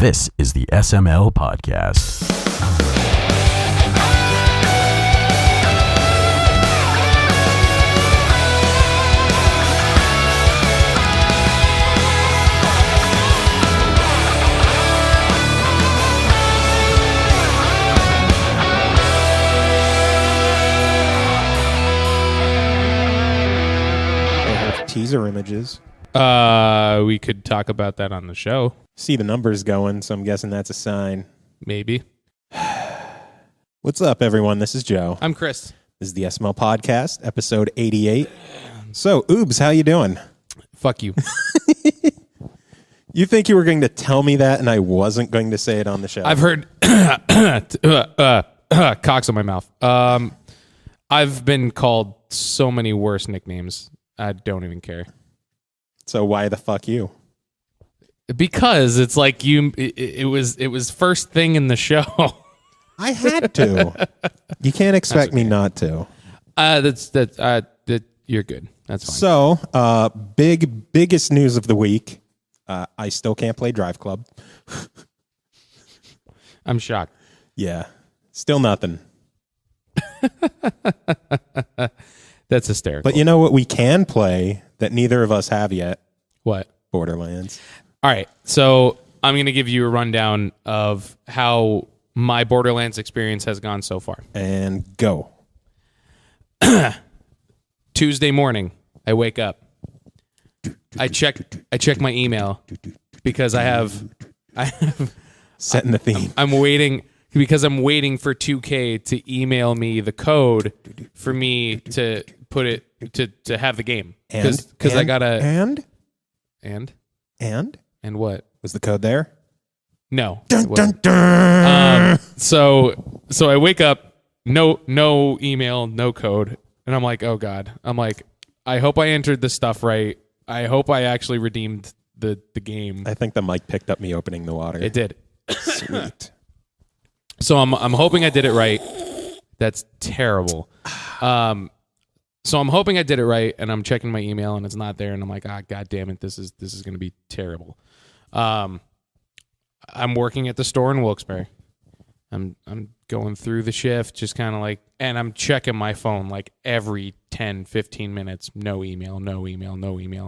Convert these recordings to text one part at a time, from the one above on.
This is the SML podcast. Teaser images. We could talk about that on the show. See the numbers going, so I'm guessing that's a sign. Maybe. What's up, everyone? This is Joe. I'm Kris. This is the SML podcast, episode 88. So, Oobs, how you doing? Fuck you. You think you were going to tell me that and I wasn't going to say it on the show? I've heard cocks on my mouth. I've been called so many worse nicknames. I don't even care. So why the fuck you? Because it's like it was first thing in the show. I had to. You can't expect me not to. You're good. That's fine. So, biggest news of the week. I still can't play DriveClub. I'm shocked. Yeah. Still nothing. That's hysterical. But you know what we can play that neither of us have yet? What? Borderlands. All right. So I'm going to give you a rundown of how my Borderlands experience has gone so far. And go. Tuesday morning, I wake up. I check my email because I have setting the theme. I'm waiting because I'm waiting for 2K to email me the code for me to put it to have the game. Because I gotta and what was the code there? No. Dun, dun, dun. So I wake up, no email, no code, and I'm like, oh god. I'm like, I hope I entered the stuff right. I hope I actually redeemed the game. I think the mic picked up me opening the water. It did. Sweet. So I'm hoping I did it right. That's terrible. So I'm hoping I did it right, and I'm checking my email, and it's not there, and I'm like, god damn it, this is going to be terrible. I'm working at the store in Wilkes-Barre. I'm going through the shift, just kind of like, and I'm checking my phone like every 10, 15 minutes. No email. I'm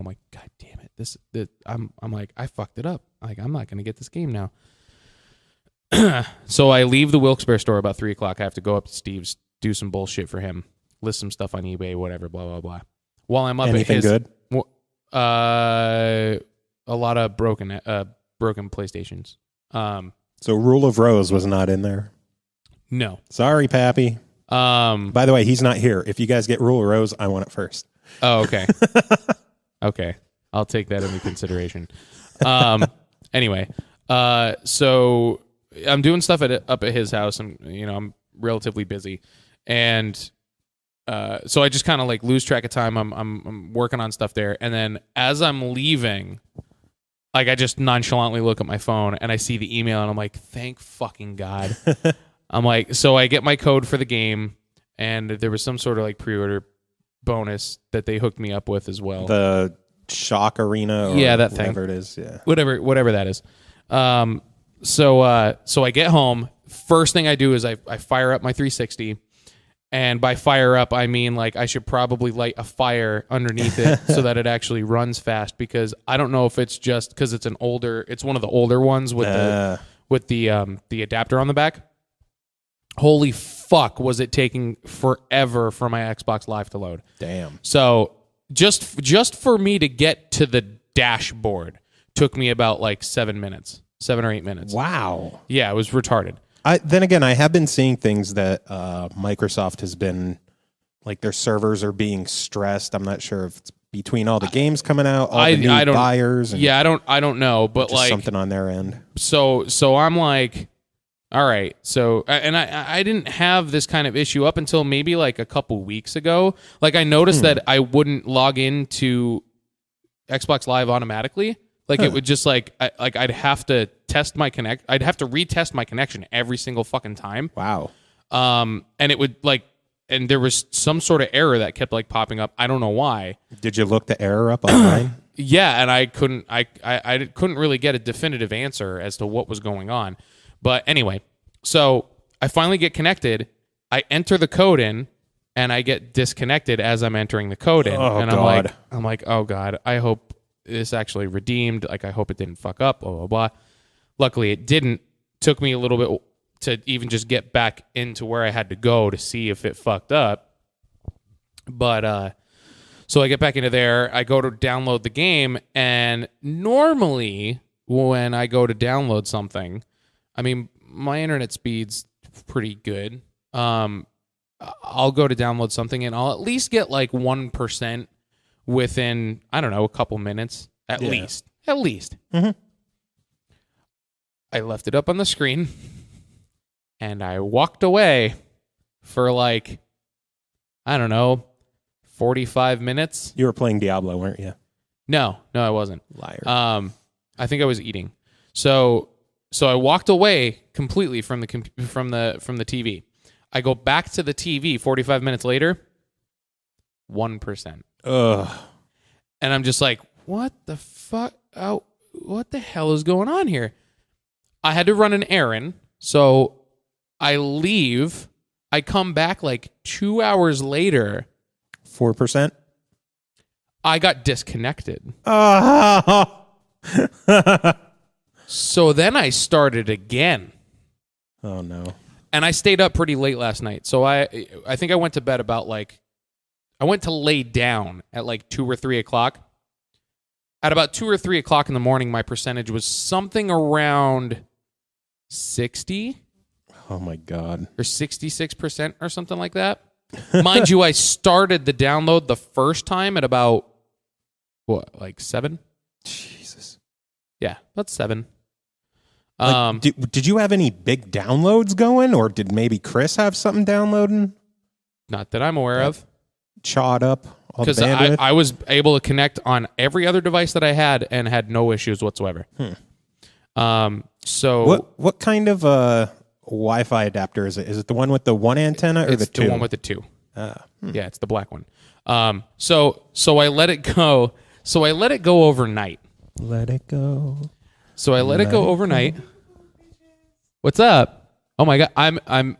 like, god damn it, I'm like, I fucked it up. Like, I'm not going to get this game now. So I leave the Wilkes-Barre store about 3 o'clock. I have to go up to Steve's, do some bullshit for him, list some stuff on eBay, whatever, blah, blah, blah. While I'm up Anything at his... good? A lot of broken PlayStations. So Rule of Rose was not in there? No. Sorry, Pappy. By the way, he's not here. If you guys get Rule of Rose, I want it first. Oh, okay. Okay. I'll take that into consideration. Anyway, so I'm doing stuff up at his house, and I'm relatively busy, and so I just kind of like lose track of time. I'm working on stuff there, and then as I'm leaving, like I just nonchalantly look at my phone and I see the email, and I'm like, thank fucking God. I'm like, so I get my code for the game, and there was some sort of like pre-order bonus that they hooked me up with as well. The Shock Arena, or that thing, whatever it is, yeah, whatever that is. So I get home. First thing I do is I fire up my 360, and by fire up I mean like I should probably light a fire underneath it so that it actually runs fast, because I don't know if it's just because it's one of the older ones with the adapter on the back. Holy fuck, was it taking forever for my Xbox Live to load. Damn. So just for me to get to the dashboard took me about like 7 or 8 minutes. Wow. Yeah, it was retarded. Then again, I have been seeing things that Microsoft has been, like their servers are being stressed. I'm not sure if it's between all the games coming out, all the new buyers. Yeah, I don't know, but like something on their end. So I'm like, all right. So, and I didn't have this kind of issue up until maybe like a couple weeks ago. Like I noticed that I wouldn't log into Xbox Live automatically. Like it would just I'd have to test my I'd have to retest my connection every single fucking time. Wow. And it would and there was some sort of error that kept like popping up. I don't know why. Did you look the error up online? Yeah, and I couldn't really get a definitive answer as to what was going on. But anyway, so I finally get connected. I enter the code in, and I get disconnected as I'm entering the code in. Oh, and God. I'm like, oh God, I hope this actually redeemed. Like, I hope it didn't fuck up, blah, blah, blah. Luckily, it didn't. Took me a little bit to even just get back into where I had to go to see if it fucked up. But, so I get back into there, I go to download the game, and normally when I go to download something, I mean, my internet speed's pretty good. I'll go to download something, and I'll at least get like 1% within, I don't know, a couple minutes. At least. Mm-hmm. I left it up on the screen, and I walked away for like, I don't know, 45 minutes. You were playing Diablo, weren't you? No, I wasn't. Liar. I think I was eating. So I walked away completely from the TV. I go back to the TV 45 minutes later. 1%. Ugh. And I'm just like, what the fuck? Oh, what the hell is going on here? I had to run an errand, so I leave. I come back like 2 hours later. 4%? I got disconnected. Oh. So then I started again. Oh, no. And I stayed up pretty late last night. So I think I went to bed about like, I went to lay down at like 2 or 3 o'clock. At about 2 or 3 o'clock in the morning, my percentage was something around 60. Oh, my God. Or 66% or something like that. Mind you, I started the download the first time at about, what, like 7? Jesus. Yeah, about 7. Like, did you have any big downloads going, or did maybe Kris have something downloading? Not that I'm aware of. Chawed up all the Because bandwidth? I was able to connect on every other device that I had and had no issues whatsoever. So what kind of Wi-Fi adapter is it? Is it the one with the one antenna or the two? The one with the two. Yeah, it's the black one. So I let it go. So I let it go overnight. Let it go. So I let it go overnight. What's up? Oh my God, I'm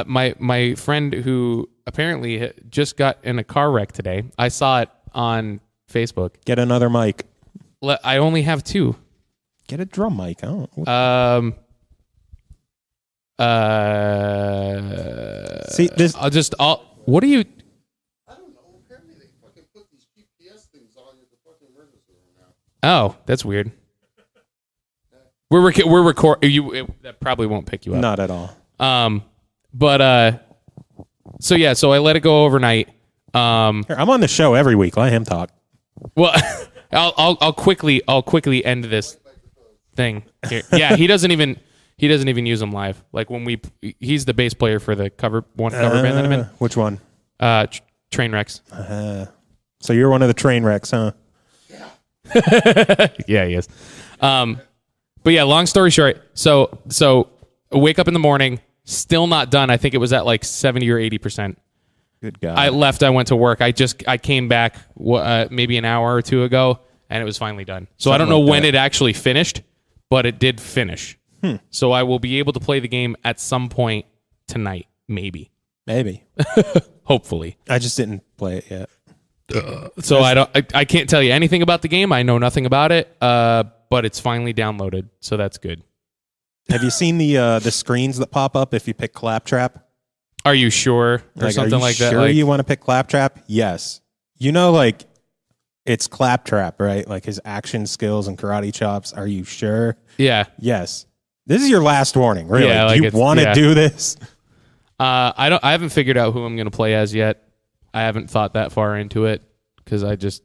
my friend who apparently just got in a car wreck today. I saw it on Facebook. Get another mic. I only have 2. Get a drum mic. Oh. See this. What are you? I don't know. Apparently they fucking put these GPS things on you at the fucking emergency room now. Oh, that's weird. We're recording. That probably won't pick you up. Not at all. So I let it go overnight. Here, I'm on the show every week. Let him talk. Well, I'll quickly end this thing here. Yeah, he doesn't even use them live. Like when he's the bass player for the cover band that I'm in. Which one? Train Wrecks. So you're one of the train wrecks, huh? Yeah. Yeah, he is. But yeah, long story short, so I wake up in the morning, still not done. I think it was at like 70 or 80%. Good God. I left, I went to work. I came back maybe an hour or 2 ago, and it was finally done. So I don't know when it actually finished, but it did finish. So I will be able to play the game at some point tonight, maybe. Hopefully. I just didn't play it yet. So I can't tell you anything about the game. I know nothing about it. But it's finally downloaded, so that's good. Have you seen the screens that pop up if you pick Claptrap? Are you sure? Or something like that? Sure, you want to pick Claptrap? Yes. You know, like it's Claptrap, right? Like his action skills and karate chops. Are you sure? Yeah. Yes. This is your last warning, really. Yeah, do you want to do this? I haven't figured out who I'm going to play as yet. I haven't thought that far into it because I just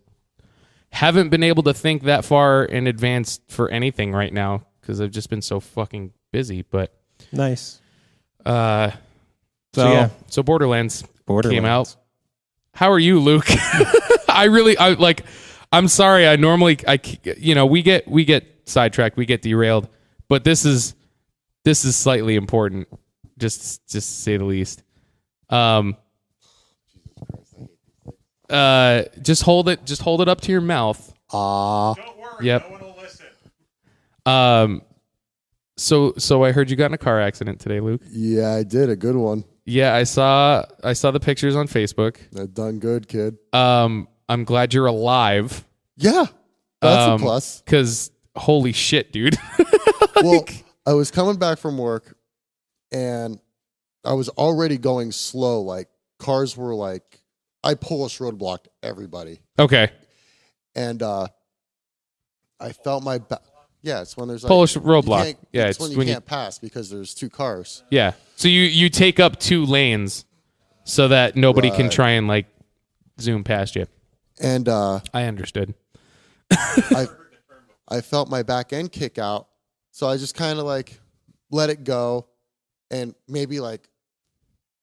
haven't been able to think that far in advance for anything right now because I've just been so fucking busy. But nice. So Borderlands came out. How are you, Luke? I'm sorry. We get sidetracked, we get derailed, but this is slightly important, just to say the least. Just hold it up to your mouth Don't worry, Yep. no one will listen. So I heard you got in a car accident today, Luke. Yeah, I did. A good one. Yeah, I saw the pictures on Facebook. I've done good, kid. I'm glad you're alive. Yeah, that's a plus. Because holy shit, dude. Well, I was coming back from work, and I was already going slow. Like, cars were like, I Polish roadblocked everybody. Okay. And I felt my back. Yeah, it's when there's like Polish roadblock. Yeah, it's when you can't pass because there's two cars. Yeah. So you take up 2 lanes so that nobody can try and like zoom past you. And I understood. I felt my back end kick out, so I just kind of like let it go, and maybe like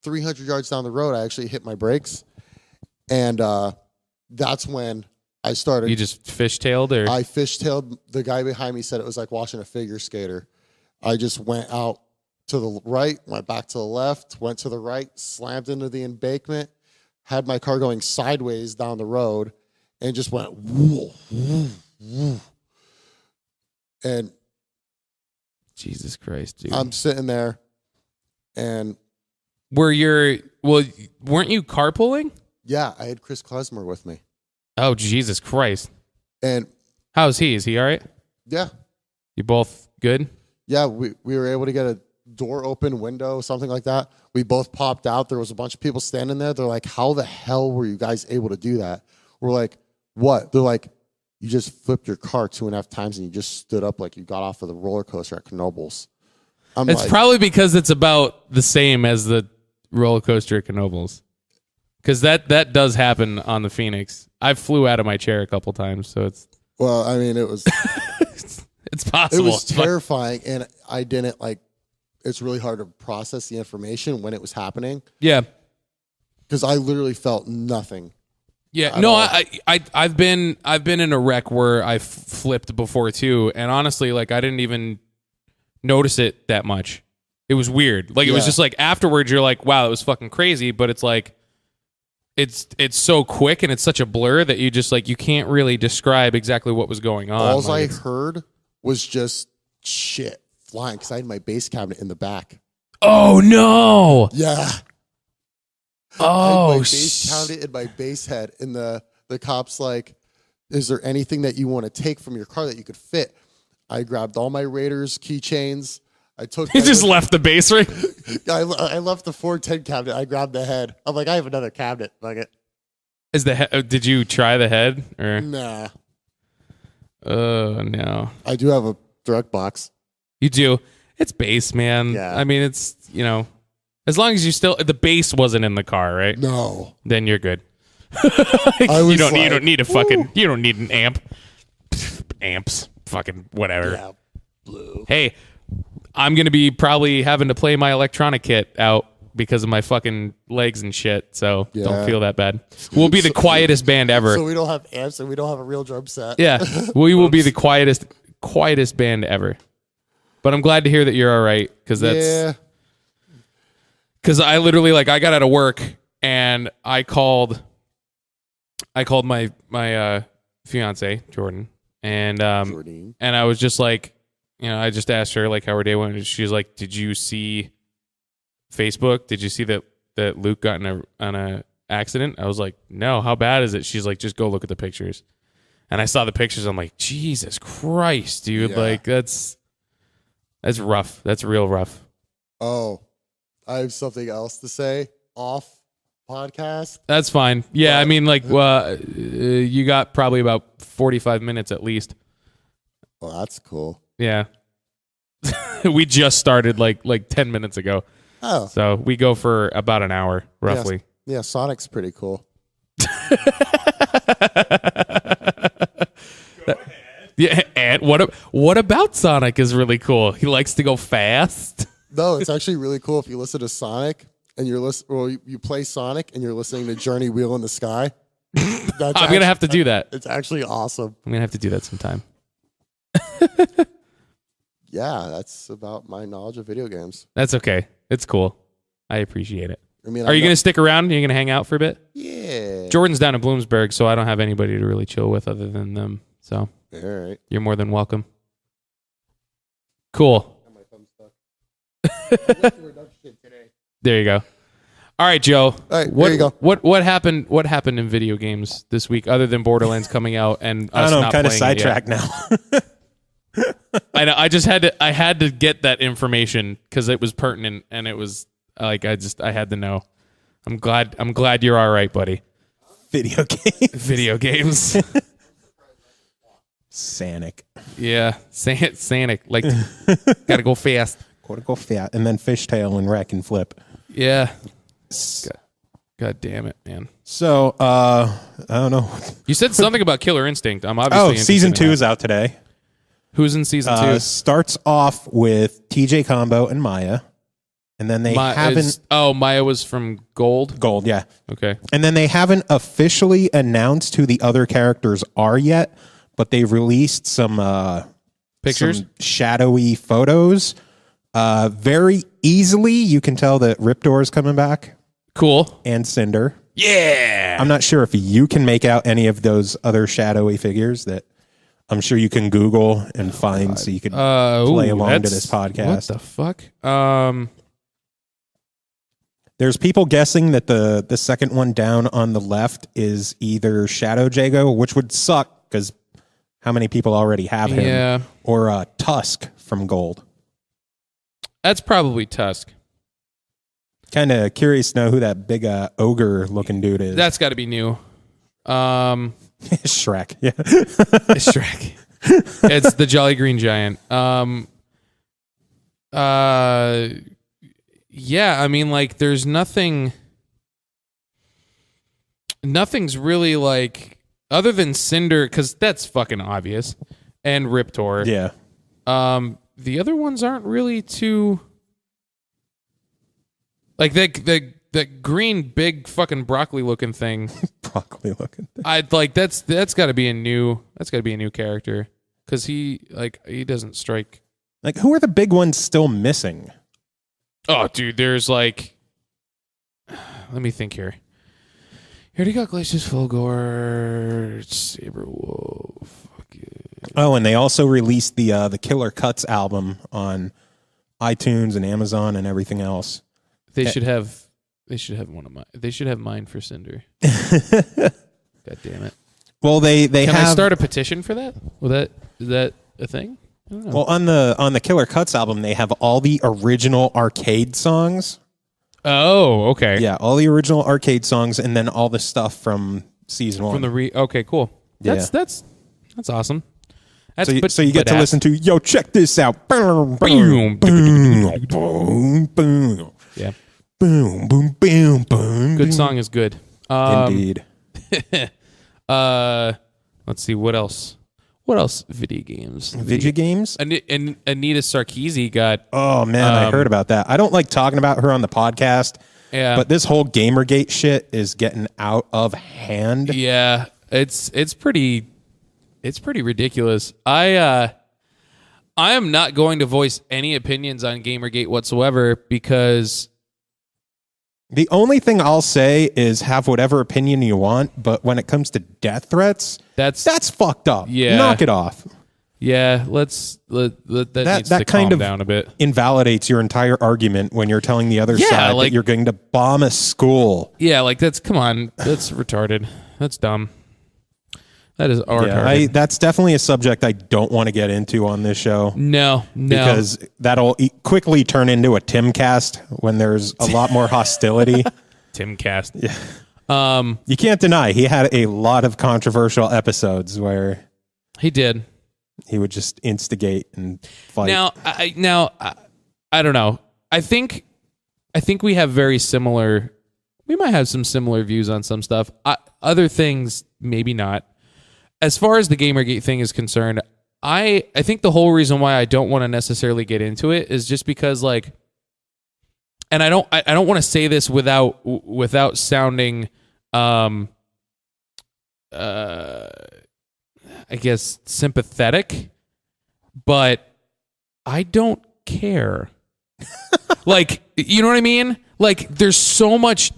300 yards down the road, I actually hit my brakes, and that's when I started. You just fishtailed, or I fishtailed. The guy behind me said it was like watching a figure skater. I just went out to the right, went back to the left, went to the right, slammed into the embankment, had my car going sideways down the road, and just went woo, woo, woo. And Jesus Christ, dude. I'm sitting there, and weren't you carpooling? yeah, I had Kris Klesmer with me, Oh, Jesus Christ. and How's he? Is he all right? yeah, You both good? yeah, we were able to get a door open, window, something like that. We both popped out. There was a bunch of people standing there. They're like, "How the hell were you guys able to do that?" We're like, "What?" They're like, "You just flipped your car 2.5 times and you just stood up like you got off of the roller coaster at Knoebels." It's like, probably because it's about the same as the roller coaster at Knoebels. Because that does happen on the Phoenix. I flew out of my chair a couple times, so it's well, I mean, it was it's possible. it was terrifying, and I didn't like. It's really hard to process the information when it was happening Yeah. because I literally felt nothing. Yeah, at no, all. I've been in a wreck where I flipped before too, and honestly, like I didn't even notice it that much. It was weird. Like it was Yeah. just like afterwards, you're like, wow, it was fucking crazy, but it's like it's so quick and it's such a blur that you just like you can't really describe exactly what was going on. All Like, I heard was just shit flying because I had my base cabinet in the back. oh no! Yeah. I had Oh, my base cabinet and my base head, and the cop's like, "Is there anything that you want to take from your car that you could fit?" I grabbed all my Raiders keychains. I took. he just left the base ring. I left the 410 cabinet. I grabbed the head. I'm like, I have another cabinet. Like it. Is the did you try the head or? Nah. Oh no! I do have a direct box. You do. It's base, man. Yeah. I mean, it's as long as you still the base wasn't in the car, right? No. Then you're good. I was you don't like, need a fucking you don't need an amp. Amps, fucking whatever. Yeah. Blue. Hey, I'm gonna be probably having to play my electronic kit out because of my fucking legs and shit. So Yeah. don't feel that bad. We'll be the quietest band ever. So we don't have amps and we don't have a real drum set. Yeah, we will be the quietest band ever. But I'm glad to hear that you're all right because that's because I literally like I got out of work and I called my fiance Jordan and Jordan. and I was just like I just asked her like how her day went and she's like, did you see Facebook? Did you see that Luke got in a accident? I was like, no. How bad is it? She's like, just go look at the pictures. And I saw the pictures. I'm like, Jesus Christ, dude! Yeah. Like that's rough. That's real rough. Oh, I have something else to say off podcast. That's fine. Yeah, I mean, like, you got probably about 45 minutes at least. Well, that's cool. Yeah, we just started like 10 minutes ago, Oh, so we go for about an hour roughly. yeah, Sonic's pretty cool. Yeah, and what about Sonic is really cool? He likes to go fast. No, it's actually really cool if you listen to Sonic and you play Sonic and you're listening to Journey Wheel in the Sky. I'm gonna have to do that. It's actually awesome. I'm gonna have to do that sometime. Yeah, that's about my knowledge of video games. That's okay. It's cool. I appreciate it. I mean, Are you gonna stick around? Are you gonna hang out for a bit? Yeah. Jordan's down in Bloomsburg, so I don't have anybody to really chill with other than them. So All right. you're more than welcome. Cool. There you go. All right, Joe. All right, there you go. What happened? What happened in video games this week, other than Borderlands coming out and us I don't know. not I'm kind of playing it yet? sidetracked now. I know. I just had to get that information because it was pertinent, and it was like I had to know. I'm glad you're all right, buddy. Video game. Video games. Sanic. Yeah, Sanic. Like, gotta go fast. Gotta go fat. And then fishtail and wreck and flip. Yeah. God damn it, man. So, I don't know. You said something about Killer Instinct. I'm obviously interested season in 2 that. is out today. Who's in season 2? Starts off with TJ Combo and Maya. And then they haven't... Maya was from Gold? Gold, yeah. Okay. And then they haven't officially announced who the other characters are yet, but they've released some... Pictures? Some shadowy photos. Very easily, you can tell that Riptor is coming back. Cool. And Cinder. Yeah. I'm not sure if you can make out any of those other shadowy figures that I'm sure you can Google and find so you could play along to this podcast. What the fuck? There's people guessing that the second one down on the left is either Shadow Jago, which would suck because how many people already have him? Yeah. Or Tusk from Gold. That's probably Tusk. Kind of curious to know who that big ogre-looking dude is. That's got to be new. Shrek. Yeah. It's Shrek. It's the Jolly Green Giant. Yeah, I mean, like, there's nothing's really, like, other than Cinder, because that's fucking obvious, and Riptor. Yeah. The other ones aren't really too... Like, that green, big, fucking broccoli-looking thing. Broccoli-looking thing. I'd like that's got to be a new character because he doesn't strike. Like, who are the big ones still missing? Oh, dude, there's like, let me think here. You already got Glacius Fulgor, Saberwolf. Oh, and they also released the Killer Cuts album on iTunes and Amazon and everything else. They should have one of mine. They should have mine for Cinder. God damn it. Well, they Can have. I start a petition for that? Is that a thing? I don't know. Well, on the Killer Cuts album, they have all the original arcade songs. Oh, okay. Yeah, all the original arcade songs, and then all the stuff from season 1. From the okay, cool. That's awesome. So you get to listen to, yo, check this out. Boom, Boom. boom, boom. Yeah. Boom, boom, boom, boom. Good song is good. Indeed. Let's see what else. What else? Video games. Video games? And Anita Sarkeesian got. Oh man, I heard about that. I don't like talking about her on the podcast. Yeah. But this whole Gamergate shit is getting out of hand. Yeah, it's pretty ridiculous. I am not going to voice any opinions on Gamergate whatsoever because the only thing I'll say is have whatever opinion you want, but when it comes to death threats, that's fucked up. Yeah. Knock it off. Yeah, that needs to kind calm of down a bit. Invalidates your entire argument when you're telling the other side like, that you're going to bomb a school. Yeah, like come on, that's retarded. That's dumb. That is retarded. That's definitely a subject I don't want to get into on this show. No. Because that'll quickly turn into a Timcast when there's a lot more hostility. Timcast. Yeah. You can't deny he had a lot of controversial episodes where he did. He would just instigate and fight. Now I don't know. I think we have very similar. We might have some similar views on some stuff. Other things, maybe not. As far as the Gamergate thing is concerned, I think the whole reason why I don't want to necessarily get into it is just because, like, and I don't want to say this without sounding, I guess, sympathetic, but I don't care. Like, you know what I mean? Like there's so much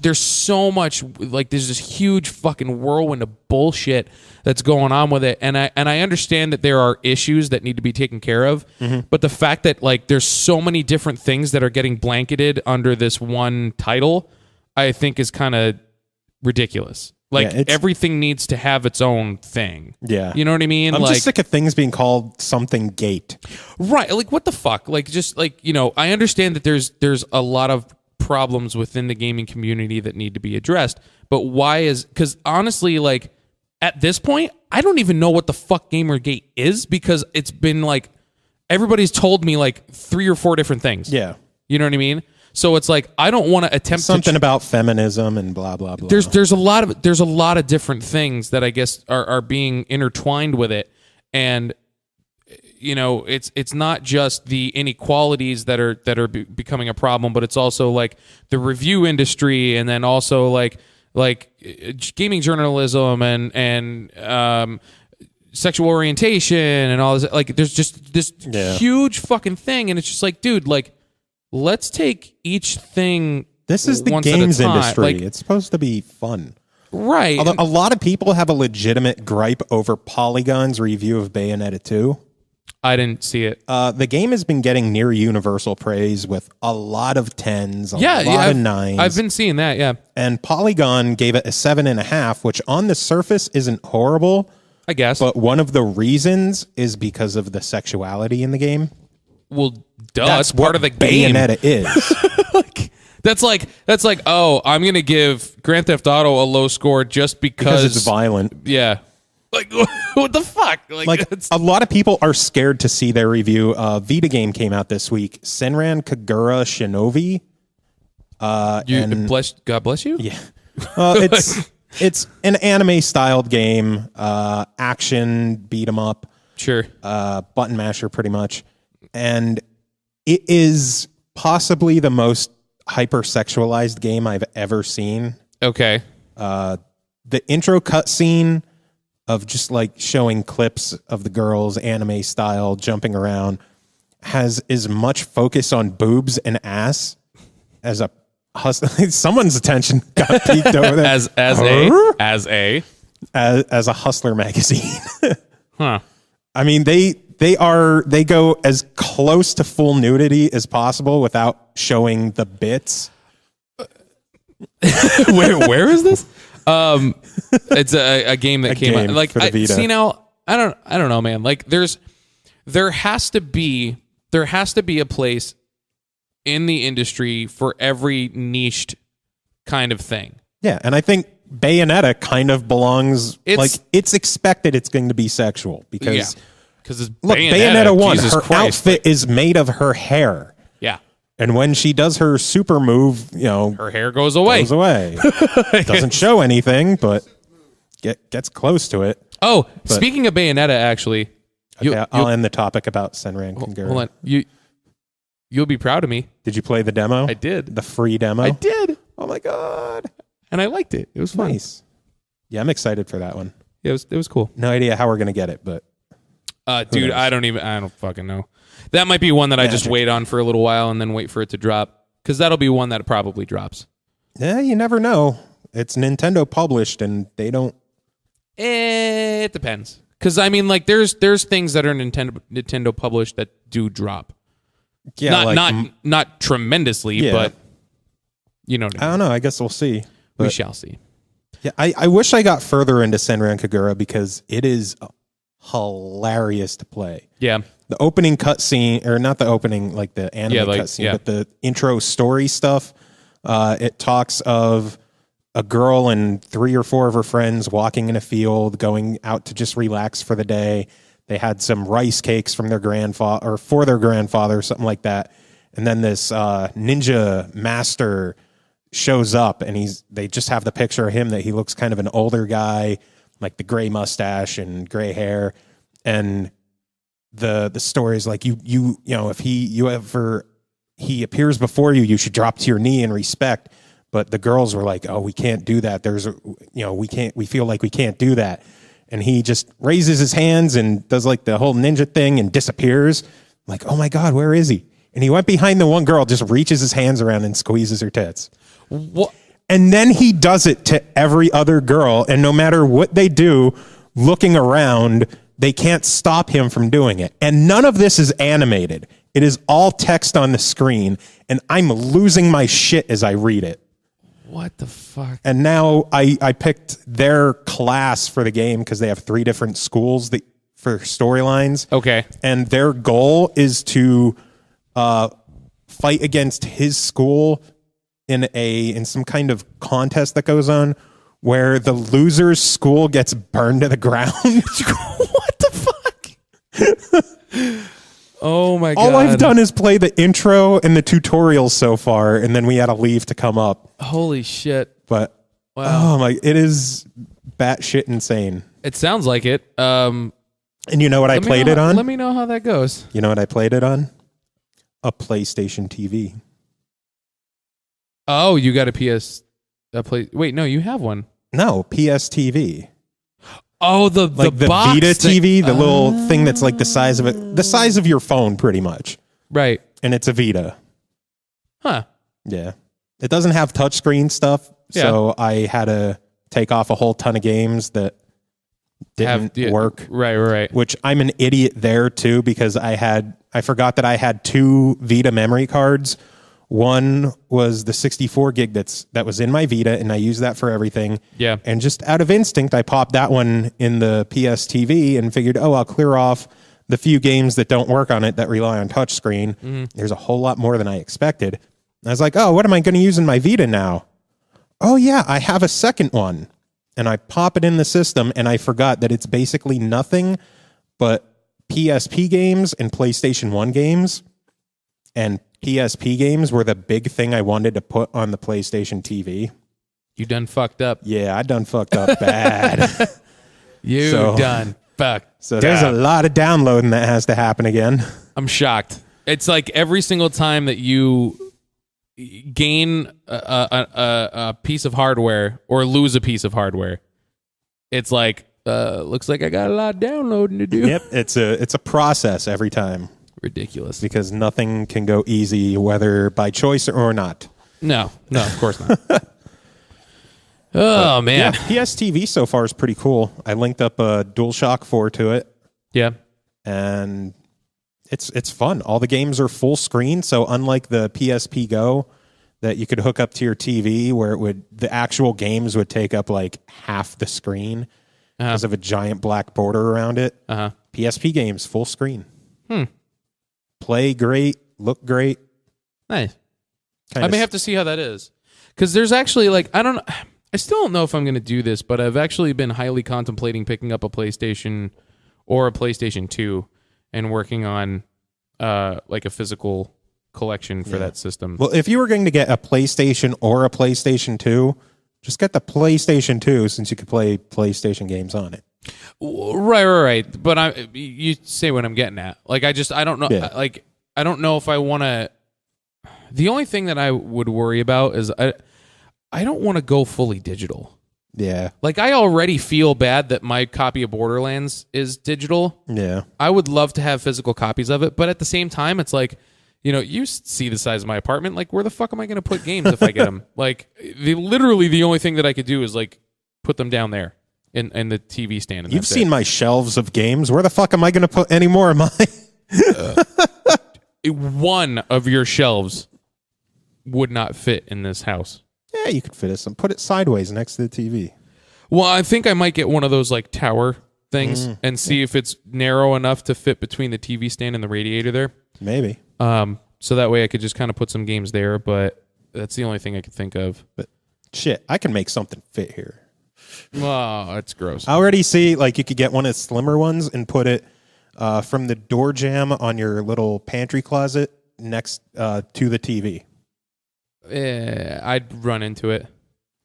like there's this huge fucking whirlwind of bullshit that's going on with it, and I understand that there are issues that need to be taken care of, but the fact that like there's so many different things that are getting blanketed under this one title, I think is kind of ridiculous. Like everything needs to have its own thing. Yeah. You know what I mean? I'm like, just sick of things being called something gate. Right. Like what the fuck? Like just like, you know, I understand that there's a lot of problems within the gaming community that need to be addressed, but because honestly, like at this point, I don't even know what the fuck Gamergate is, because it's been like everybody's told me like 3 or 4 different things. Yeah. You know what I mean? So it's like I don't want to attempt something about feminism and blah blah blah. There's a lot of different things that I guess are being intertwined with it, and you know it's not just the inequalities that are becoming a problem, but it's also like the review industry, and then also like gaming journalism and sexual orientation and all this. Like there's just this huge fucking thing, and it's just like, dude, like. Let's take each thing. This is the games industry. Like, it's supposed to be fun. Right. Although a lot of people have a legitimate gripe over Polygon's review of Bayonetta 2. I didn't see it. The game has been getting near universal praise with a lot of 10s, a lot of 9s. I've been seeing that, yeah. And Polygon gave it a 7.5, which on the surface isn't horrible. I guess. But one of the reasons is because of the sexuality in the game. Well, that's part of the game. Bayonetta is. That's like, oh, I'm gonna give Grand Theft Auto a low score just because it's violent. Yeah. Like what the fuck? Like a lot of people are scared to see their review. Vita game came out this week. Senran Kagura Shinovi. God bless you. Yeah. It's an anime styled game. Action beat 'em up. Sure. Button masher, pretty much. And it is possibly the most hypersexualized game I've ever seen. Okay. The intro cutscene of just like showing clips of the girls anime style jumping around has as much focus on boobs and ass as a someone's attention got peaked over there as a Hustler magazine. Huh. I mean, they go as close to full nudity as possible without showing the bits. Where is this? It's a game that came out like for the Vita. See now, I don't know, man. Like there has to be a place in the industry for every niched kind of thing. Yeah, and I think Bayonetta kind of belongs. It's expected it's going to be sexual because it's Bayonetta 1, Jesus her Christ, outfit is made of her hair. Yeah. And when she does her super move, you know, her hair goes away. Doesn't show anything, but gets close to it. Oh, speaking of Bayonetta, actually. I'll end the topic about Senran Kagura. Hold on. You'll be proud of me. Did you play the demo? I did. The free demo? I did. Oh my God. And I liked it. It was fun. Nice. Yeah, I'm excited for that one. Yeah, it was cool. No idea how we're going to get it, but. Dude, I don't fucking know. That might be one that I just wait on for a little while and then wait for it to drop. Because that'll be one that probably drops. Yeah, you never know. It's Nintendo published and they don't. It depends. Because, I mean, like, there's things that are Nintendo published that do drop. Yeah, not tremendously, but you know what I mean. I don't know. I guess we'll see. We shall see. Yeah, I wish I got further into Senran Kagura because it is hilarious to play. Yeah. The opening cutscene, or not the opening, like the anime cutscene, but the intro story stuff. It talks of a girl and 3 or 4 of her friends walking in a field, going out to just relax for the day. They had some rice cakes from their grandfather, or for their grandfather, something like that. And then this ninja master shows up, and they just have the picture of him that he looks kind of an older guy, like the gray mustache and gray hair. And the story is like you know, if he appears before you, you should drop to your knee in respect. But the girls were like, oh, we can't do that. We feel like we can't do that. And he just raises his hands and does like the whole ninja thing and disappears. I'm like, oh my God, where is he? And he went behind the one girl, just reaches his hands around and squeezes her tits. What? And then he does it to every other girl. And no matter what they do, looking around, they can't stop him from doing it. And none of this is animated. It is all text on the screen. And I'm losing my shit as I read it. What the fuck? And now I picked their class for the game because they have 3 different schools for storylines. Okay. And their goal is to fight against his school in some kind of contest that goes on where the loser's school gets burned to the ground. What the fuck? Oh my God. All I've done is play the intro and the tutorials so far, and then we had to leave to come up. Holy shit. But wow. it is batshit insane. It sounds like it. And you know what I played it on? Let me know how that goes. You know what I played it on? A PlayStation TV. Oh, you got Wait, no, you have one. No, PS TV. Oh, the box Vita TV, the little thing that's like the size of your phone, pretty much. Right. And it's a Vita. Huh. Yeah. It doesn't have touchscreen stuff, so I had to take off a whole ton of games that didn't work. Right. Which I'm an idiot there too, because I forgot that I had 2 Vita memory cards. One was the 64 gig that was in my Vita, and I used that for everything. Yeah. And just out of instinct, I popped that one in the PS TV and figured, I'll clear off the few games that don't work on it that rely on touchscreen. Mm-hmm. There's a whole lot more than I expected. And I was like, what am I going to use in my Vita now? Oh, yeah, I have a second one. And I pop it in the system, and I forgot that it's basically nothing but PSP games and PlayStation 1 games. And PSP games were the big thing I wanted to put on the PlayStation TV. You done fucked up. Yeah, I done fucked up bad. You done fucked. So there's a lot of downloading that has to happen again. I'm shocked. It's like every single time that you gain a piece of hardware or lose a piece of hardware, it's like, looks like I got a lot of downloading to do. Yep, it's a process every time. Ridiculous. Because nothing can go easy, whether by choice or not. No, of course not. Oh, man. Yeah, PS TV so far is pretty cool. I linked up a DualShock 4 to it. Yeah. And it's fun. All the games are full screen, so unlike the PSP Go that you could hook up to your TV where the actual games would take up like half the screen because of a giant black border around it. PSP games, full screen. Play great, look great. Nice. I may have to see how that is. Because there's actually I still don't know if I'm going to do this, but I've actually been highly contemplating picking up a PlayStation or a PlayStation 2 and working on like a physical collection for that system. Well, if you were going to get a PlayStation or a PlayStation 2, just get the PlayStation 2 since you could play PlayStation games on it. Right. But you say what I'm getting at. Like, I don't know. Yeah. Like, I don't know if I want to. The only thing that I would worry about is I don't want to go fully digital. Yeah. Like, I already feel bad that my copy of Borderlands is digital. Yeah. I would love to have physical copies of it, but at the same time, it's like, you see the size of my apartment. Like, where the fuck am I going to put games if I get them? Like, literally the only thing that I could do is like put them down there. In the TV stand. You've seen my shelves of games. Where the fuck am I going to put any more of mine? One of your shelves would not fit in this house. Yeah, you could fit it. Put it sideways next to the TV. Well, I think I might get one of those like tower things and see if it's narrow enough to fit between the TV stand and the radiator there. Maybe. So that way I could just kind of put some games there, but that's the only thing I could think of. But shit, I can make something fit here. Oh, that's gross. I already see, like, you could get one of the slimmer ones and put it from the door jamb on your little pantry closet next to the TV. I'd run into it.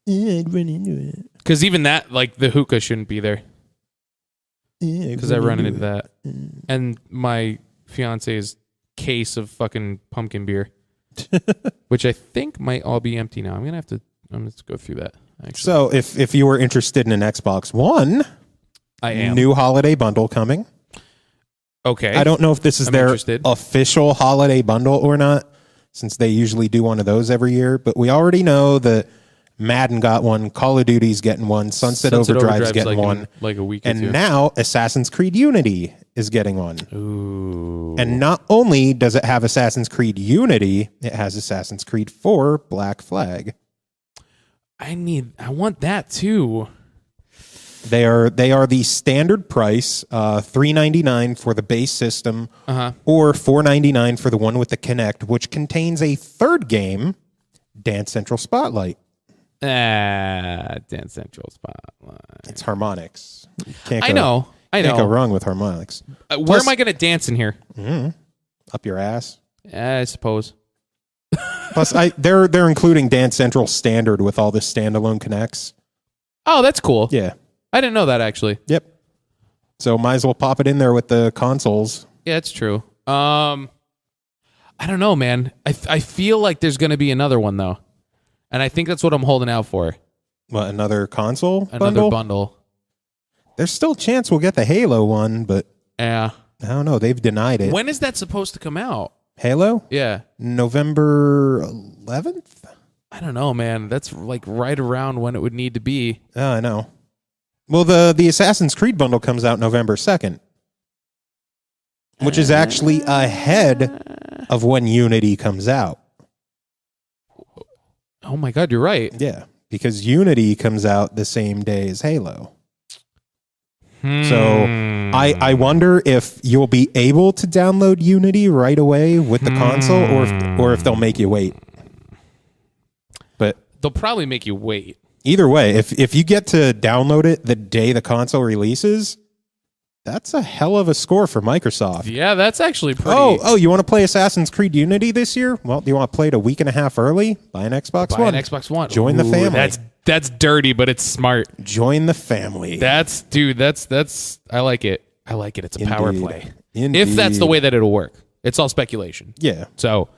Yeah, I'd run into it. Because even that, like, the hookah shouldn't be there. Yeah, because I run into that. And my fiance's case of fucking pumpkin beer, which I think might all be empty now. I'm going to go through that. Actually. So if you were interested in an Xbox One, I am. New holiday bundle coming. Okay. I don't know if this is their interested. official holiday bundle or not, since they usually do one of those every year. But we already know that Madden got one, Call of Duty's getting one, Sunset Overdrive's getting one. Like a week or and two. now Assassin's Creed Unity is getting one. Ooh. And not only does it have Assassin's Creed Unity, it has Assassin's Creed 4 Black Flag. I want that too. They are the standard price, $3.99 for the base system, or $4.99 for the one with the Kinect, which contains a third game, Dance Central Spotlight. Dance Central Spotlight. It's harmonics. I know. Can't go wrong with harmonics. Where am I going to dance in here? Up your ass. I suppose. Plus, they're including Dance Central Standard with all the standalone Kinects. Oh, that's cool. Yeah. I didn't know that, actually. Yep. So might as well pop it in there with the consoles. Yeah, it's true. I don't know, man. I feel like there's going to be another one, though. And I think that's what I'm holding out for. What, another console Another bundle. There's still a chance we'll get the Halo one, but Yeah. I don't know. They've denied it. When is that supposed to come out? Halo? Yeah. November 11th? I don't know, man. That's like right around when it would need to be. Oh, I know. Well, the Assassin's Creed bundle comes out November 2nd, which is actually ahead of when Unity comes out. Oh my God, you're right. Yeah, because Unity comes out the same day as Halo. So I wonder if you'll be able to download Unity right away with the console, or if they'll make you wait. But they'll probably make you wait. Either way, if you get to download it the day the console releases, that's a hell of a score for Microsoft. Yeah, that's actually pretty. Oh, you want to play Assassin's Creed Unity this year? Well, do you want to play it a week and a half early? Buy an Xbox One. Buy an Xbox One. Join the family. That's dirty, but it's smart. Join the family. That's I like it. I like it. It's a power play. Indeed. If that's the way that it'll work. It's all speculation. Yeah. So,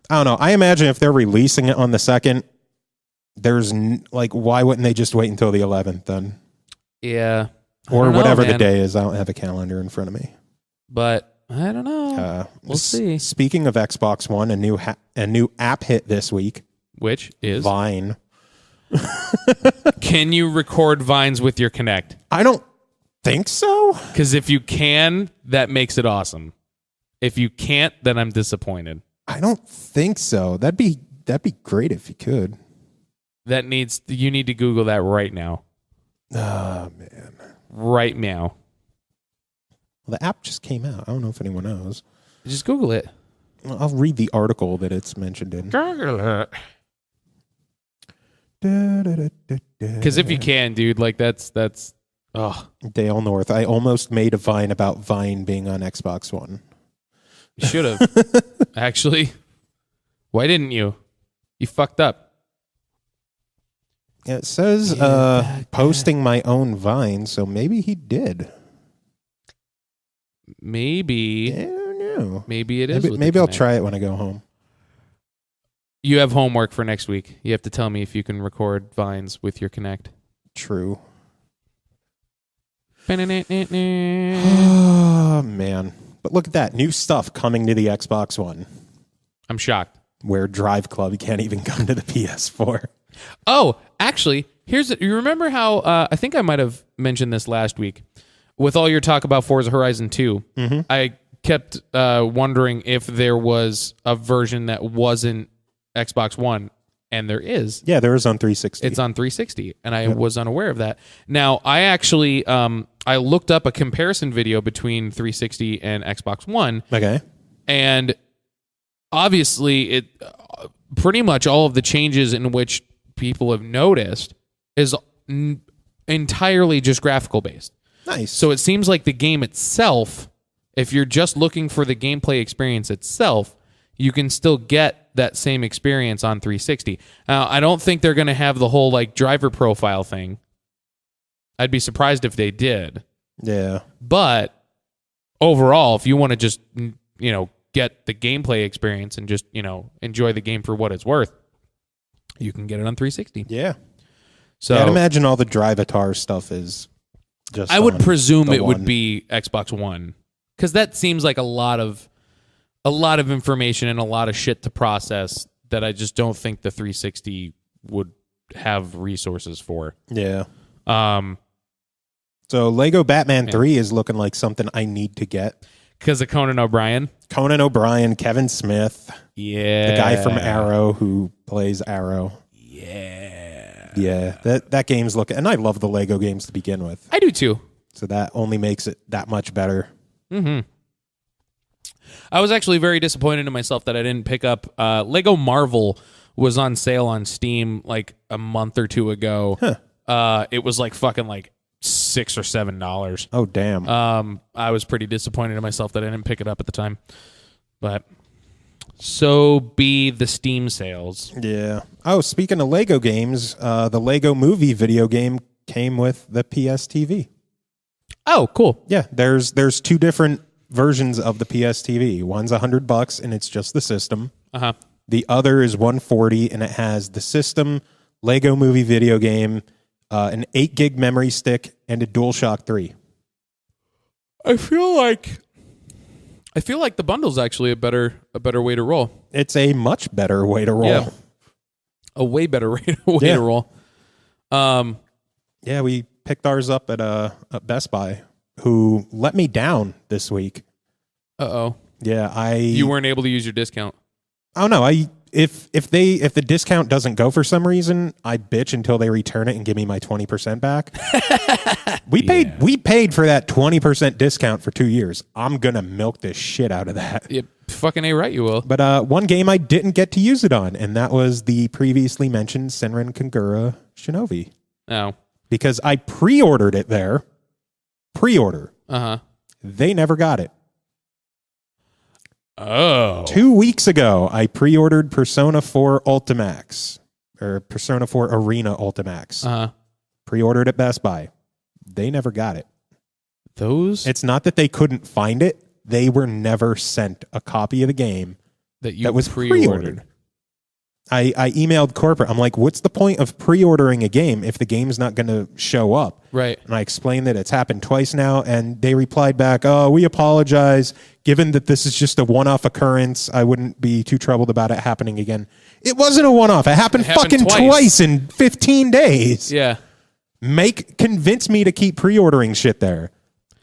I don't know. I imagine if they're releasing it on the 2nd, why wouldn't they just wait until the 11th then? Yeah. Or whatever the day is. I don't have a calendar in front of me. But I don't know. We'll see. Speaking of Xbox One, a new app hit this week. Which is? Vine. Can you record Vines with your Kinect? I don't think so. Because if you can, that makes it awesome. If you can't, then I'm disappointed. I don't think so. That'd be great if you could. You need to Google that right now. Oh, man. Right now. Well, the app just came out. I don't know if anyone knows. Just Google it. I'll read the article that it's mentioned in. Google it. Because if you can, dude, that's Dale North. I almost made a Vine about Vine being on Xbox One. You should have. Actually. Why didn't you? You fucked up. Yeah, it says posting my own Vine, so maybe he did. Maybe. I don't know. Maybe it is. Maybe I'll try it when I go home. You have homework for next week. You have to tell me if you can record Vines with your Kinect. True. Oh, man. But look at that. New stuff coming to the Xbox One. I'm shocked. Where DriveClub can't even come to the PS4. Oh, actually, you remember how, I think I might have mentioned this last week, with all your talk about Forza Horizon 2, I kept wondering if there was a version that wasn't Xbox One, and there is. Yeah, there is on 360. It's on 360, and I was unaware of that. Now, I actually, I looked up a comparison video between 360 and Xbox One. Okay. And obviously, it pretty much all of the changes in which people have noticed is entirely just graphical based. Nice. So it seems like the game itself, if you're just looking for the gameplay experience itself, you can still get that same experience on 360. Now, I don't think they're going to have the whole like driver profile thing. I'd be surprised if they did. Yeah. But overall, if you want to just, get the gameplay experience and just, enjoy the game for what it's worth, you can get it on 360. Yeah. So I'd imagine all the Drivatar stuff is just I would presume it would be Xbox One because that seems like a lot of information and a lot of shit to process that I just don't think the 360 would have resources for. Yeah. So Lego Batman 3 is looking like something I need to get. Because of Conan O'Brien? Conan O'Brien, Kevin Smith. Yeah. The guy from Arrow who plays Arrow. Yeah. Yeah. That game's looking... And I love the Lego games to begin with. I do too. So that only makes it that much better. Mm-hmm. I was actually very disappointed in myself that I didn't pick up... Lego Marvel was on sale on Steam like a month or two ago. Huh. It was like fucking like $6 or $7. Oh, damn. I was pretty disappointed in myself that I didn't pick it up at the time. But so be the Steam sales. Yeah. Oh, speaking of Lego games, the Lego Movie video game came with the PS TV. Oh, cool. Yeah, there's two different versions of the PS TV. One's $100 and it's just the system. Uh-huh. The other is $140 and it has the system, Lego Movie video game, an 8 gig memory stick, and a DualShock 3. I feel like the bundle's actually a better way to roll. It's a much better way to roll. Yeah. A way better way to roll. Yeah, we picked ours up at Best Buy, who let me down this week. Uh-oh. Yeah, You weren't able to use your discount. Oh no, if the discount doesn't go for some reason, I bitch until they return it and give me my 20% back. We paid for that 20% discount for 2 years. I'm gonna milk this shit out of that. Yeah, fucking A right, you will. But one game I didn't get to use it on, and that was the previously mentioned Senran Kagura Shinovi. Oh. Because I pre-ordered it there. Pre-order. Uh-huh. They never got it. Oh. 2 weeks ago, I pre-ordered Persona 4 Ultimax, or Persona 4 Arena Ultimax. Uh-huh. Pre-ordered at Best Buy. They never got it. Those? It's not that they couldn't find it. They were never sent a copy of the game that was pre-ordered. I emailed corporate. I'm like, what's the point of pre-ordering a game if the game's not going to show up? Right. And I explained that it's happened twice now, and they replied back, oh, we apologize. Given that this is just a one-off occurrence, I wouldn't be too troubled about it happening again. It wasn't a one-off. It happened fucking twice in 15 days. Yeah. Convince me to keep pre-ordering shit there.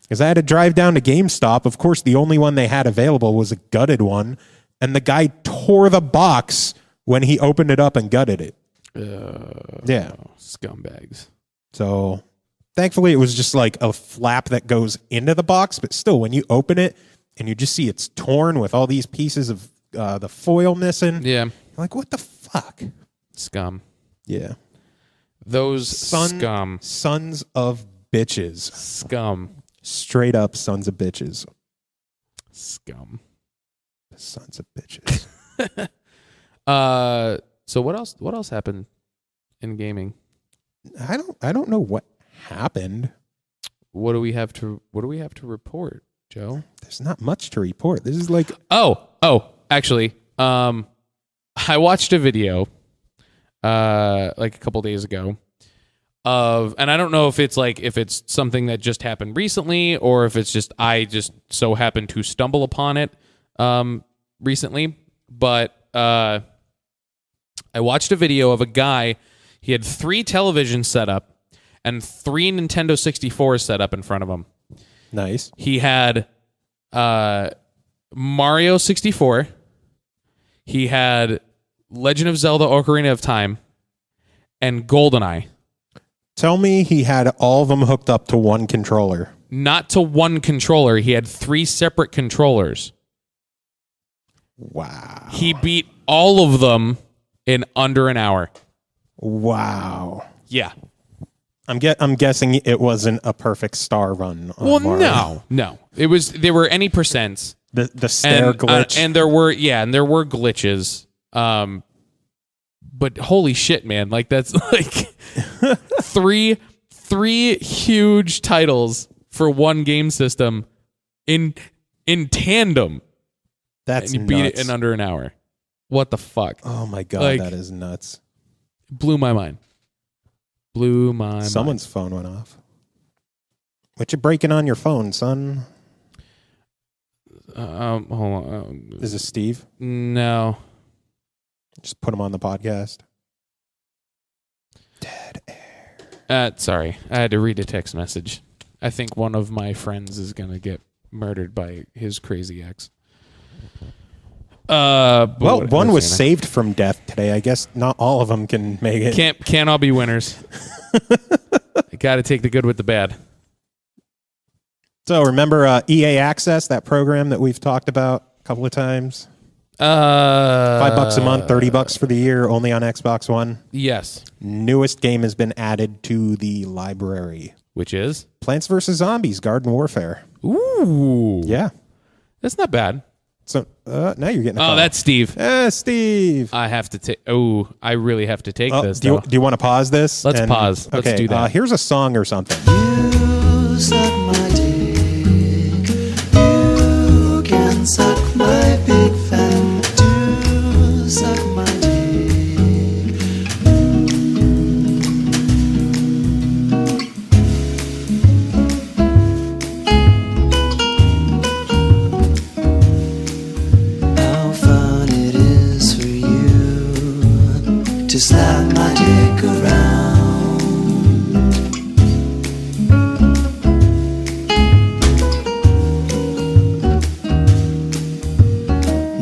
Because I had to drive down to GameStop. Of course, the only one they had available was a gutted one, and the guy tore the box when he opened it up and gutted it. Yeah. Scumbags. So thankfully it was just like a flap that goes into the box, but still when you open it and you just see it's torn with all these pieces of the foil missing. Yeah. You're like, what the fuck? Scum. Yeah. Those scum. Sons of bitches. Scum. Straight up sons of bitches. Scum. Sons of bitches. So what else happened in gaming? I don't know what happened. What do we have to report, Joe? There's not much to report. This is like actually, I watched a video like a couple days ago and I don't know if it's something that just happened recently or if it's just I just so happened to stumble upon it recently, but I watched a video of a guy. He had 3 televisions set up and 3 Nintendo 64s set up in front of him. Nice. He had Mario 64. He had Legend of Zelda Ocarina of Time and GoldenEye. Tell me he had all of them hooked up to one controller. Not to one controller. He had 3 separate controllers. Wow. He beat all of them in under an hour. Wow. Yeah. I'm guessing it wasn't a perfect star run. No. They were any percents. The stair glitch. And there were glitches. But holy shit, man. Like that's like three huge titles for one game system in tandem. That's and you beat nuts. it in under an hour. What the fuck? Oh my god, that is nuts. Blew my mind. Someone's phone went off. What you breaking on your phone, son? Hold on. Is it Steve? No. Just put him on the podcast. Dead air. Sorry, I had to read a text message. I think one of my friends is gonna get murdered by his crazy ex. Well, one was saved from death today. I guess not all of them can make it. Can't all be winners. I got to take the good with the bad. So remember EA Access, that program that we've talked about a couple of times? $5 a month, $30 for the year, only on Xbox One. Yes. Newest game has been added to the library. Which is? Plants vs. Zombies, Garden Warfare. Ooh. Yeah. That's not bad. So now you're getting a call. Oh, that's Steve. Steve. I have to take... Oh, I really have to take this, do you want to pause this? Let's pause. Let's do that. Here's a song or something. You suck my dick. You can suck my big fat. Do suck my dick. How fun it is for you to slap my dick around.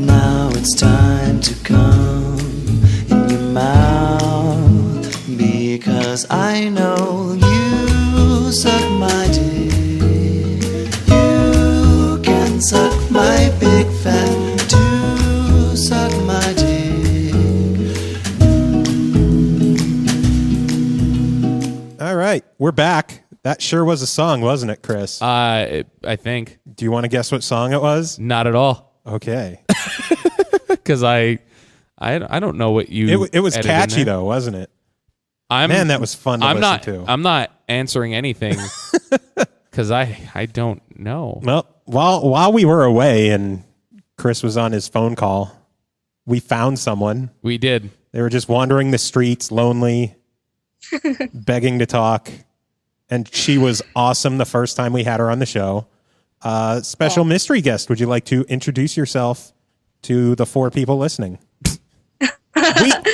Now it's time to come in your mouth, because I know you suck my dick. You can suck my big fat. Do suck my dick. All right, we're back. That sure was a song, wasn't it, Chris? I think. Do you want to guess what song it was? Not at all. Okay. Because I don't know what you... It was edited in catchy, there. though, wasn't it? Man, that was fun to listen to. I'm not answering anything because I don't know. Well, while we were away and Chris was on his phone call, we found someone. We did. They were just wandering the streets, lonely, begging to talk. And she was awesome the first time we had her on the show. Special mystery guest. Would you like to introduce yourself to the 4 people listening?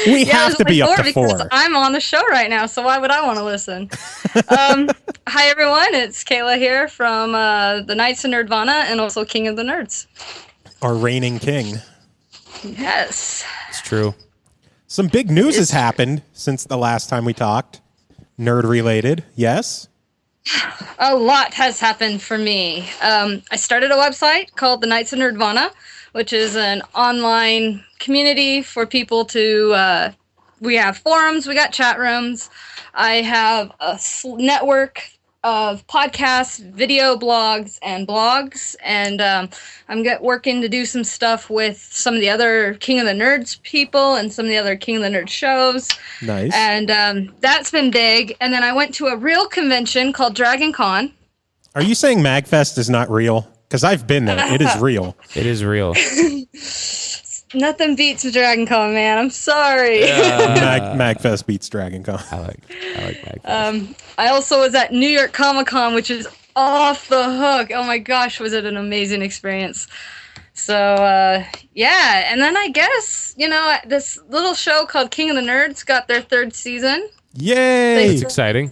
We have to be up to 4. I'm on the show right now, so why would I want to listen? Hi, everyone. It's Kayla here from the Knights of Nerdvana and also King of the Nerds. Our reigning king. Yes. It's true. Some big news has happened since the last time we talked. Nerd related. Yes? A lot has happened for me. I started a website called the Knights of Nerdvana, which is an online community for people to... we have forums, we got chat rooms. I have a network of podcasts, video blogs, and blogs. And I'm working to do some stuff with some of the other King of the Nerds people and some of the other King of the Nerds shows. Nice. And that's been big. And then I went to a real convention called Dragon Con. Are you saying MAGFest is not real? Because I've been there. It is real. It is real. Nothing beats Dragon Con, man. I'm sorry. MAGFest beats Dragon Con. I like MAGFest. I also was at New York Comic Con, which is off the hook. Oh my gosh, was it an amazing experience. So, yeah. And then I guess, this little show called King of the Nerds got their 3rd season. Yay! It's exciting.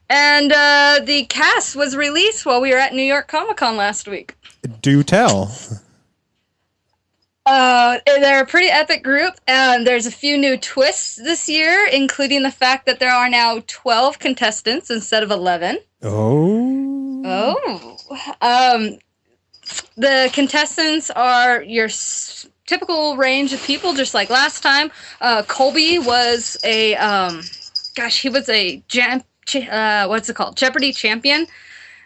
And the cast was released while we were at New York Comic Con last week. Do tell. They're a pretty epic group, and there's a few new twists this year, including the fact that there are now 12 contestants instead of 11. Oh. The contestants are your typical range of people, just like last time. Colby was he was a Jeopardy champion.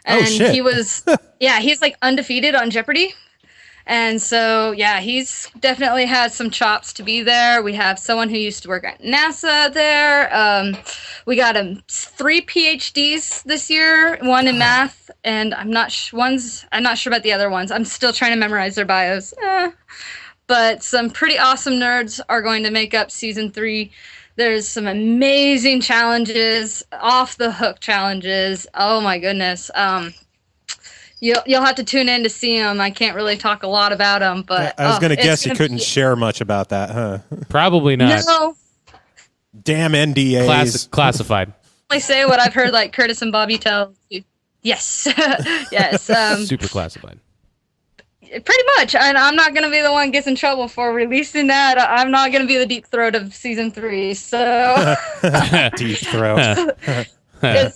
And oh, shit. he was, he's like undefeated on Jeopardy. And so, he's definitely had some chops to be there. We have someone who used to work at NASA there. We got 3 PhDs this year, one in math, and I'm not sure about the other ones. I'm still trying to memorize their bios. But some pretty awesome nerds are going to make up season 3. There's some amazing challenges, off the hook challenges. Oh my goodness. you'll have to tune in to see them. I can't really talk a lot about them, but I was going to guess you couldn't share much about that, huh? Probably not. No. Damn NDAs. Classified. I say what I've heard, like Curtis and Bobby tell you. Yes. Yes. Super classified. Pretty much. And I'm not going to be the one gets in trouble for releasing that. I'm not going to be the deep throat of season 3. So. Deep throat. And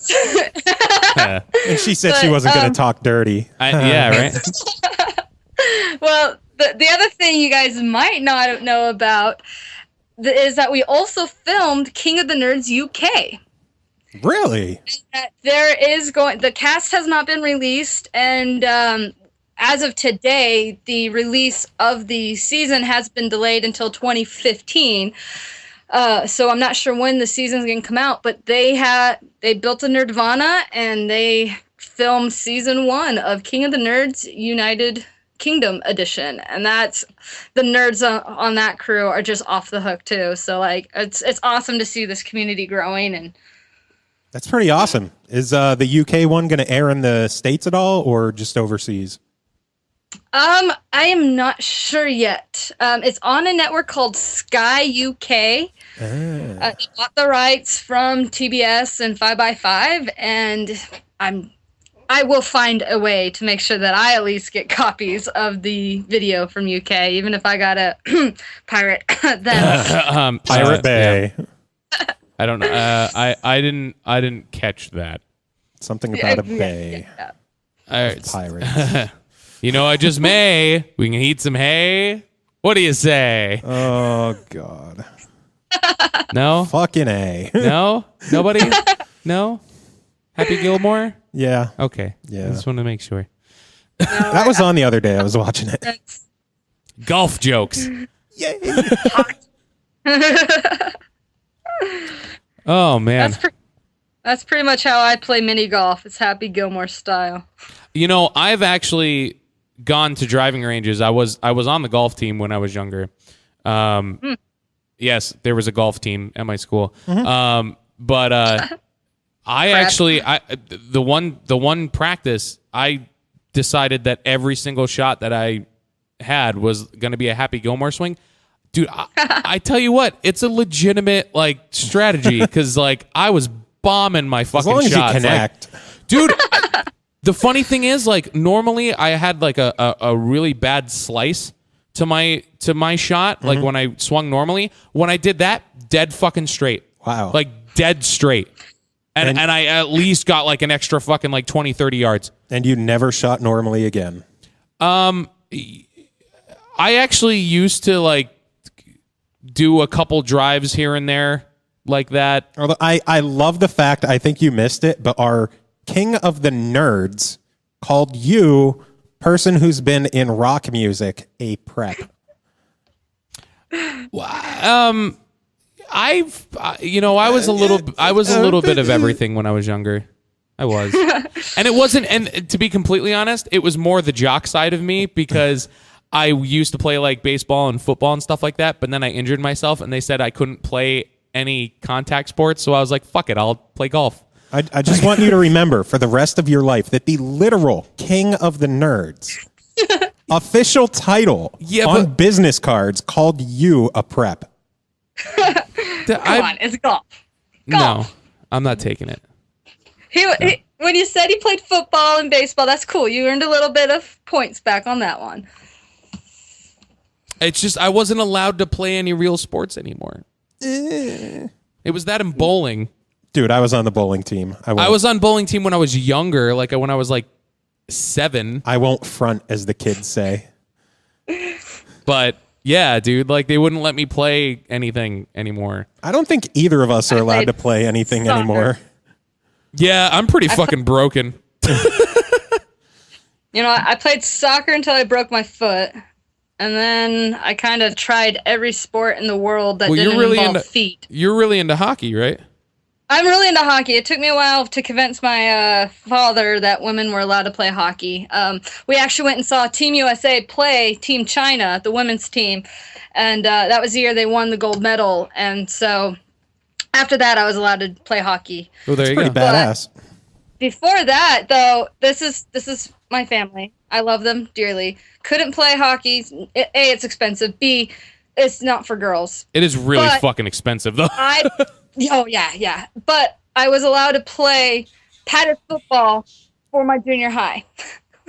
she said she wasn't going to talk dirty. Yeah, right? Well, the other thing you guys might not know about is that we also filmed King of the Nerds UK. Really? The cast has not been released, and as of today, the release of the season has been delayed until 2015. So I'm not sure when the season's going to come out, but they built a Nerdvana and they filmed season 1 of King of the Nerds United Kingdom edition, and that's the nerds on that crew are just off the hook too. So like it's awesome to see this community growing, and that's pretty awesome. Is the UK one going to air in the States at all, or just overseas? I am not sure yet. It's on a network called Sky UK. They bought the rights from TBS and 5x5, and I will find a way to make sure that I at least get copies of the video from UK, even if I gotta pirate them. Pirate Bay. Yeah. I don't know. I didn't catch that. Something about a bay. Yeah. All right. Pirates. You know, I just may. We can eat some hay. What do you say? Oh God. No. Fucking A. No. Nobody. No. Happy Gilmore. Yeah. Okay. Yeah. I just want to make sure. That was on the other day. I was watching it. Golf jokes. Yay. Oh man. That's pretty much how I play mini golf. It's Happy Gilmore style. You know, I've actually gone to driving ranges. I was on the golf team when I was younger. Yes, there was a golf team at my school. But the one practice, I decided that every single shot that I had was going to be a Happy Gilmore swing. Dude, I tell you what, it's a legitimate like strategy because like I was bombing my fucking shots. As long as you connect. Like, dude, the funny thing is like normally I had like a really bad slice to my shot, like when I swung normally. When I did that, dead fucking straight. Wow. Like dead straight. And I at least got like an extra fucking like 20, 30 yards. And you never shot normally again. I actually used to like do a couple drives here and there like that. Although I love the fact, I think you missed it, but our King of the Nerds called you, person who's been in rock music, a prep. I was a little bit of everything when I was younger. I was. And it wasn't, and to be completely honest, it was more the jock side of me because I used to play like baseball and football and stuff like that, but then I injured myself and they said I couldn't play any contact sports, so I was like, fuck it, I'll play golf. I just want you to remember for the rest of your life that the literal King of the Nerds official title on business cards called you a prep. Come on, it's golf. No, I'm not taking it. When you said he played football and baseball, that's cool. You earned a little bit of points back on that one. It's just I wasn't allowed to play any real sports anymore. It was that in bowling. Dude, I was on the bowling team. I was on bowling team when I was younger, like when I was like 7. I won't front, as the kids say. But yeah, dude, like they wouldn't let me play anything anymore. I don't think either of us are allowed to play anything anymore. Yeah, I'm pretty fucking broken. You know, I played soccer until I broke my foot. And then I kind of tried every sport in the world that didn't involve feet. You're really into hockey, right? I'm really into hockey. It took me a while to convince my father that women were allowed to play hockey. We actually went and saw Team USA play Team China, the women's team. And that was the year they won the gold medal. And so after that, I was allowed to play hockey. Oh, there you go. Pretty badass. But before that, though, this is my family. I love them dearly. Couldn't play hockey. A, it's expensive. B, it's not for girls. It is really fucking expensive, though. Oh, yeah. But I was allowed to play padded football for my junior high.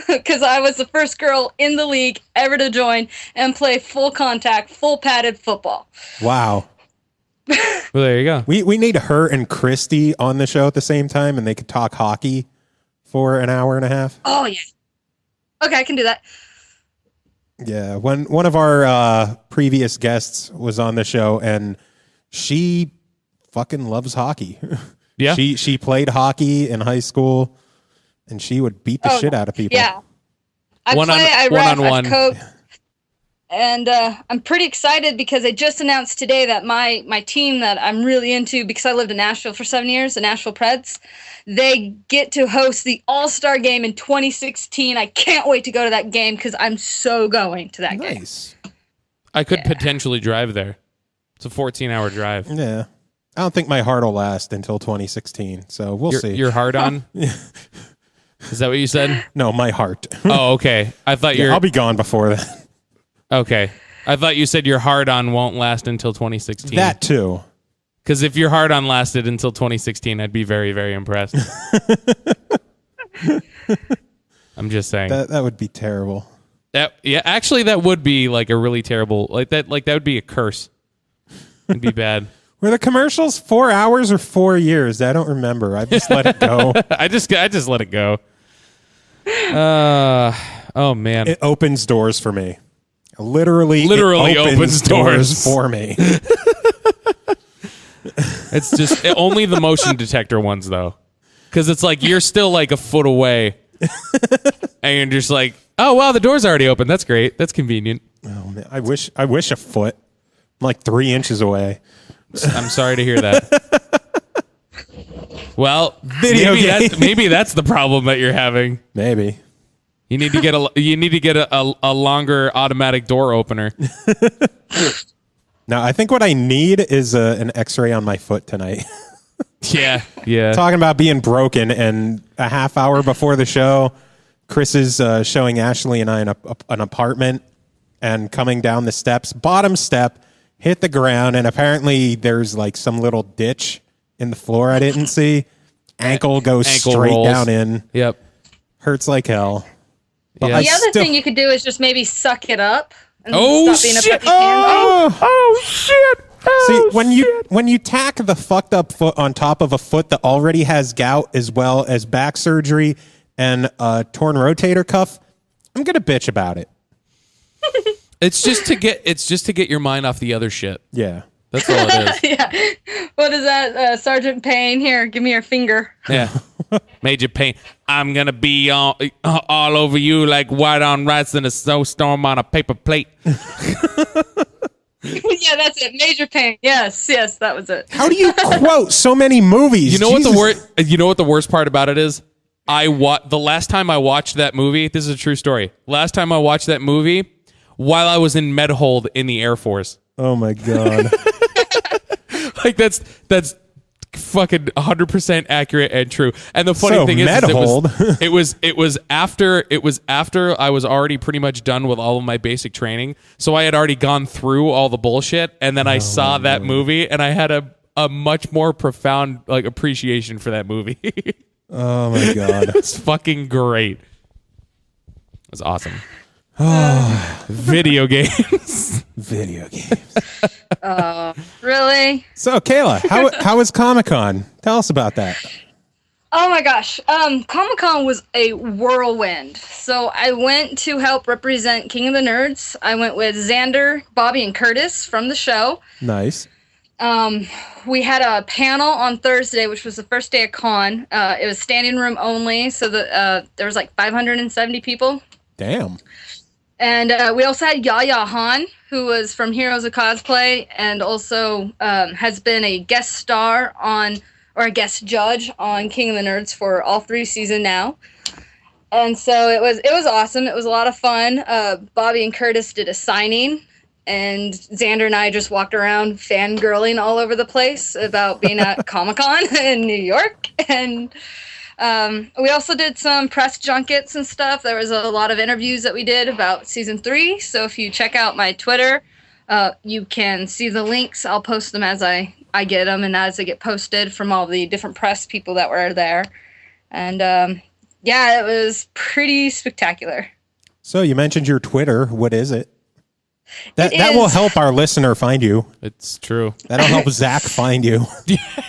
Because I was the first girl in the league ever to join and play full contact, full padded football. Wow. Well, there you go. We need her and Christy on the show at the same time, and they could talk hockey for an hour and a half. Oh, yeah. Okay, I can do that. Yeah, one of our previous guests was on the show, and she fucking loves hockey. Yeah, she played hockey in high school, and she would beat the shit out of people. Yeah, I one-on-one. coach, and I'm pretty excited because they just announced today that my team that I'm really into, because I lived in Nashville for 7 years, the Nashville Preds, they get to host the All-Star game in 2016. I can't wait to go to that game because I'm so going to that game. Nice. I could potentially drive there. It's a 14-hour drive. Yeah. I don't think my heart will last until 2016, so we'll see. Your heart on? Is that what you said? No, my heart. Oh, okay. I thought I'll be gone before that. Okay. I thought you said your hard on won't last until 2016. That too. Because if your hard on lasted until 2016, I'd be very, very impressed. I'm just saying. That would be terrible. Actually, that would be like a really terrible, that would be a curse. It'd be bad. Were the commercials 4 hours or 4 years? I don't remember. I just let it go. I just let it go. Oh man. It opens doors for me. Literally opens doors for me. It's just only the motion detector ones, though, because it's like you're still like a foot away, and you're just like, "Oh wow, the door's already open. That's great. That's convenient." Oh man, I wish a foot. I'm like 3 inches away. I'm sorry to hear that. Well, maybe that's the problem that you're having. Maybe you need to get a longer automatic door opener. Now, I think what I need is an X-ray on my foot tonight. Yeah. Talking about being broken, and a half hour before the show, Kris is showing Ashley and I an apartment, and coming down the steps, bottom step, hit the ground, and apparently there's like some little ditch in the floor I didn't see. Ankle goes straight rolls down in. Yep. Hurts like hell. But the other thing you could do is just maybe suck it up. Oh shit! Oh shit! See, when you tack the fucked up foot on top of a foot that already has gout as well as back surgery and a torn rotator cuff, I'm gonna bitch about it. It's just to get your mind off the other shit. Yeah, that's all it is. Yeah. What is that, Sergeant Payne? Here, give me your finger. Yeah. Major Payne. I'm gonna be all over you like white on rice in a snowstorm on a paper plate. Yeah, that's it. Major Payne. Yes, that was it. How do you quote so many movies? You know what the worst part about it is? The last time I watched that movie, this is a true story. Last time I watched that movie while I was in Medhold in the Air Force. Oh my god. Like that's fucking 100% accurate and true. And the funny thing is it was after I was already pretty much done with all of my basic training. So I had already gone through all the bullshit, and then I saw that movie, and I had a much more profound like appreciation for that movie. Oh my god. It's fucking great. It was awesome. Video games. Video games. Really? So, Kayla, how was Comic-Con? Tell us about that. Oh my gosh. Comic-Con was a whirlwind. So I went to help represent King of the Nerds. I went with Xander, Bobby, and Curtis from the show. Nice. We had a panel on Thursday, which was the first day of con. It was standing room only, so there was like 570 people. Damn. And we also had Yaya Han, who was from Heroes of Cosplay, and also has been a guest star or a guest judge on King of the Nerds for all 3 seasons now. And so it was awesome. It was a lot of fun. Bobby and Curtis did a signing, and Xander and I just walked around fangirling all over the place about being at Comic-Con in New York. And We also did some press junkets and stuff. There was a lot of interviews that we did about season 3. So if you check out my Twitter, you can see the links. I'll post them as I get them and as they get posted from all the different press people that were there. And it was pretty spectacular. So you mentioned your Twitter. What is it? That will help our listener find you. It's true. That'll help Zach find you.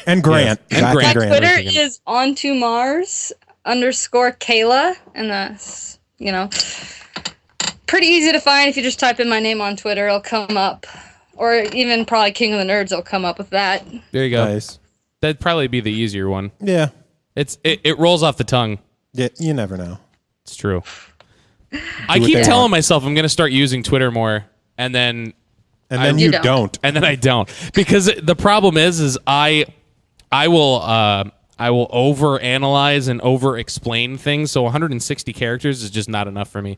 And Grant. Yeah. Zach And My Grant. Twitter is ontomars_Kayla. And that's, pretty easy to find. If you just type in my name on Twitter, it'll come up. Or even probably King of the Nerds will come up with that. There you go. Nice. That'd probably be the easier one. Yeah. It rolls off the tongue. Yeah, you never know. It's true. I keep telling myself I'm going to start using Twitter more, and then you don't. And then I don't, because the problem is I will overanalyze and over explain things. So 160 characters is just not enough for me.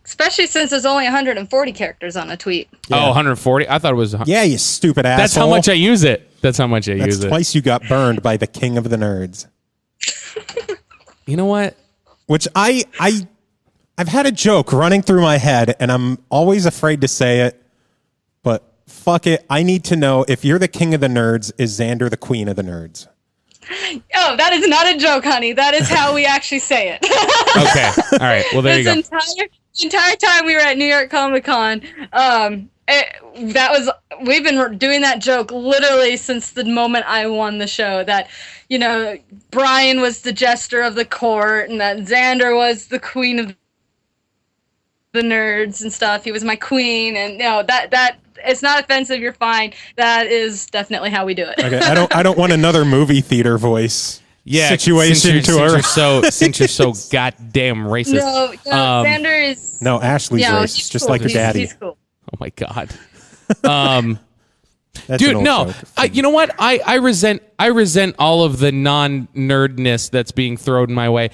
Especially since there's only 140 characters on a tweet. Yeah. Oh, 140? I thought it was. Yeah, you stupid asshole. That's how much I use it. That's twice you got burned by the king of the nerds. You know what? Which I've had a joke running through my head, and I'm always afraid to say it, but fuck it. I need to know, if you're the king of the nerds, is Xander the queen of the nerds? Oh, that is not a joke, honey. That is how we actually say it. Okay. All right. Well, there you go. The entire time we were at New York Comic Con, we've been doing that joke literally since the moment I won the show, that, Brian was the jester of the court and that Xander was the queen of the nerds and stuff. He was my queen, and that it's not offensive. You're fine. That is definitely how we do it. Okay, I don't want another movie theater voice situation since to her. Since you're so goddamn racist. No, Xander is. No, Ashley's racist, just like her daddy. He's cool. Oh my god. Dude, no. You know what? I resent all of the non-nerdness that's being thrown my way.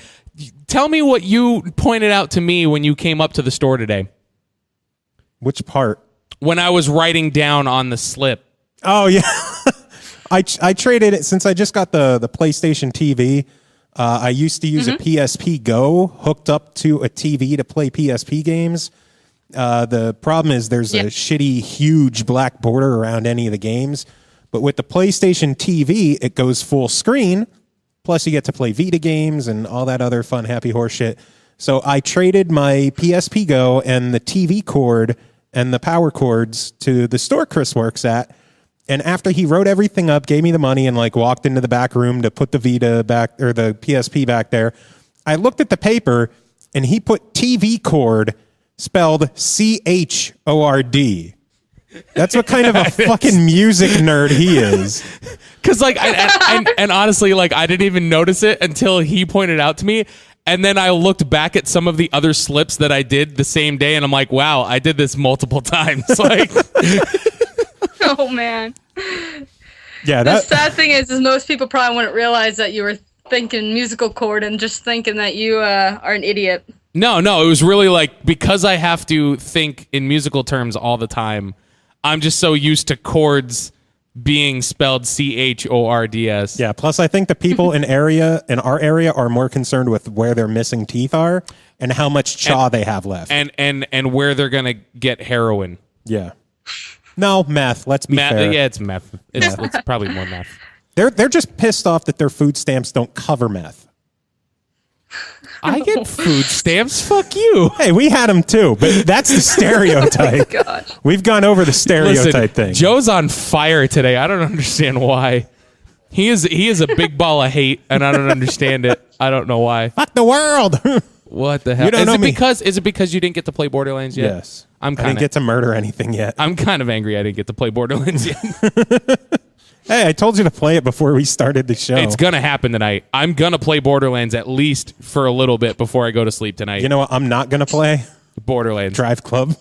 Tell me what you pointed out to me when you came up to the store today. Which part? When I was writing down on the slip. Oh, yeah. I traded it since I just got the PlayStation TV. I used to use a PSP Go hooked up to a TV to play PSP games. The problem is there's a shitty, huge black border around any of the games. But with the PlayStation TV, it goes full screen. Plus, you get to play Vita games and all that other fun, happy horse shit. So I traded my PSP Go and the TV cord and the power cords to the store Kris works at. And after he wrote everything up, gave me the money, and walked into the back room to put the Vita back, or the PSP back there, I looked at the paper, and he put TV cord spelled CHORD. That's what kind of a fucking music nerd he is. Because and honestly, I didn't even notice it until he pointed out to me. And then I looked back at some of the other slips that I did the same day, and I'm like, wow, I did this multiple times. Oh, man. Yeah. The sad thing is most people probably wouldn't realize that you were thinking musical chord and just thinking that you are an idiot. No, it was really because I have to think in musical terms all the time, I'm just so used to chords being spelled CHORDS. Yeah, plus I think the people in our area are more concerned with where their missing teeth are and how much chaw they have left. And where they're going to get heroin. Yeah. No, meth, let's be fair. Yeah, it's meth. It's probably more meth. They're just pissed off that their food stamps don't cover meth. I get food stamps. Fuck you. Hey, we had them too, but that's the stereotype. Oh, gosh. We've gone over the stereotype thing. Joe's on fire today. I don't understand why. He is a big ball of hate, and I don't understand it. I don't know why. Fuck the world. What the hell? You don't know me. Is it because you didn't get to play Borderlands yet? Yes. I didn't get to murder anything yet. I'm kind of angry I didn't get to play Borderlands yet. Hey, I told you to play it before we started the show. It's going to happen tonight. I'm going to play Borderlands at least for a little bit before I go to sleep tonight. You know what I'm not going to play? Borderlands. DriveClub.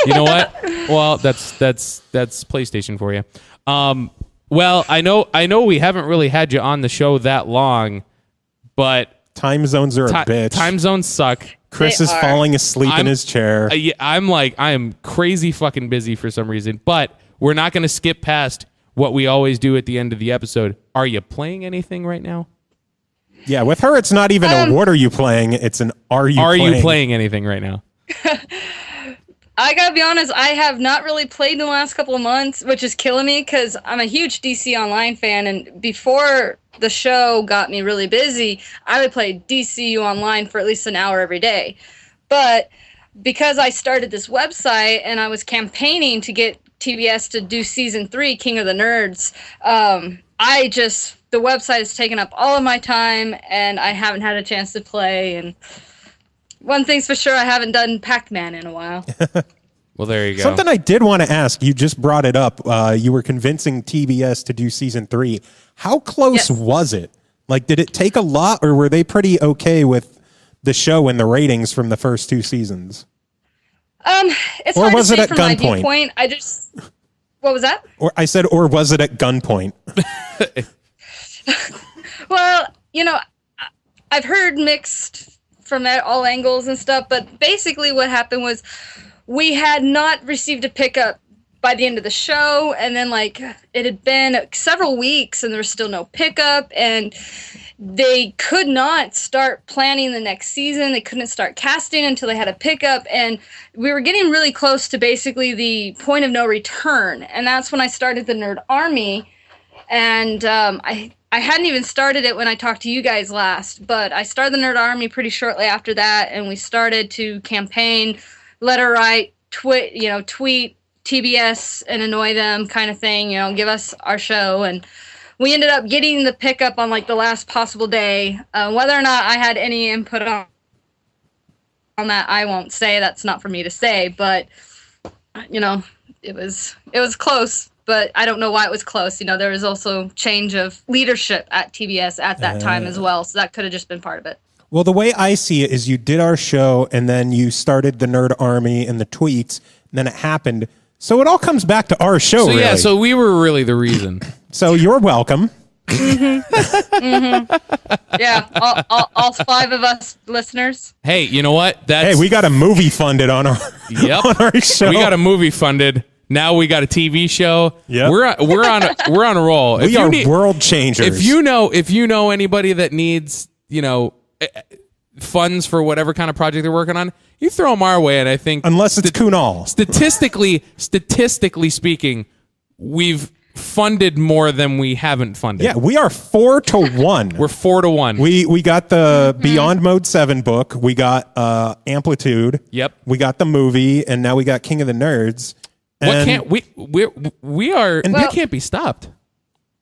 You know what? Well, that's PlayStation for you. Well, I know we haven't really had you on the show that long, but time zones are a bitch. Time zones suck. Kris is falling asleep in his chair. I am crazy fucking busy for some reason, but we're not going to skip past what we always do at the end of the episode. Are you playing anything right now? Yeah, with her, it's not even a what are you playing? It's an are you playing anything right now? I gotta be honest, I have not really played in the last couple of months, which is killing me because I'm a huge DC Online fan, and before the show got me really busy, I would play DCU Online for at least an hour every day. But because I started this website and I was campaigning to get TBS to do season 3, King of the Nerds, the website has taken up all of my time, and I haven't had a chance to play. And one thing's for sure, I haven't done Pac-Man in a while. Well, there you go. Something I did want to ask, you just brought it up. You were convincing TBS to do season 3. How close was it? Like, did it take a lot, or were they pretty okay with the show and the ratings from the first 2 seasons? It's or hard was to it say at from my gunpoint? viewpoint. What was that? Or I said, or was it at gunpoint? Well, I've heard mixed from all angles and stuff, but basically what happened was we had not received a pickup by the end of the show, and then it had been several weeks and there was still no pickup, and they could not start planning the next season. They couldn't start casting until they had a pickup, and we were getting really close to basically the point of no return. And that's when I started the Nerd Army, and I hadn't even started it when I talked to you guys last, but I started the Nerd Army pretty shortly after that, and we started to campaign, letter write, tweet TBS and annoy them kind of thing, give us our show. And we ended up getting the pickup on the last possible day. Whether or not I had any input on that, I won't say. That's not for me to say, but it was close. But I don't know why it was close. There was also change of leadership at TBS at that time as well, so that could have just been part of it. Well, the way I see it is you did our show, and then you started the Nerd Army and the tweets, and then it happened. So it all comes back to our show, really. Yeah, so we were really the reason. So you're welcome. Yeah, all 5 of us listeners. Hey, you know what? Hey, we got a movie funded on our, on our show. We got a movie funded. Now we got a TV show. Yep. We're on a roll. We are world changers. If you know anybody that needs, funds for whatever kind of project they're working on, you throw them our way, and I think unless it's Kunal. Statistically speaking, we've funded more than we haven't funded. Yeah, we are 4-1. We're 4-1. We got the Beyond Mode 7 book. We got Amplitude. Yep. We got the movie, and now we got King of the Nerds. What can't we can't be stopped.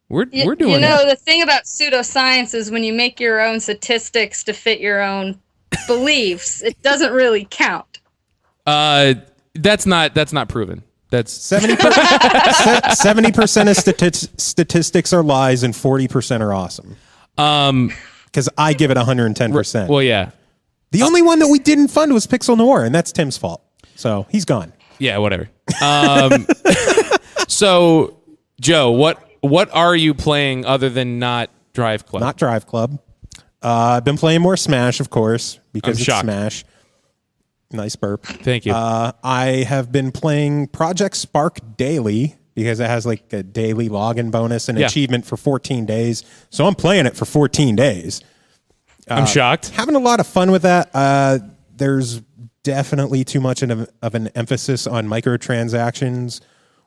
We're doing it. The thing about pseudoscience is when you make your own statistics to fit your own beliefs, it doesn't really count. That's not proven. That's 70% of statistics are lies and 40% are awesome. Because I give it 110%. Well, yeah. The only one that we didn't fund was Pixel Noir, and that's Tim's fault. So he's gone. Yeah, whatever. So, Joe, what are you playing other than not DriveClub? Not DriveClub. I've been playing more Smash, of course, because it's Smash. Nice burp. Thank you. I have been playing Project Spark daily because it has a daily login bonus and achievement for 14 days. So I'm playing it for 14 days. I'm shocked. Having a lot of fun with that. There's definitely too much of an emphasis on microtransactions,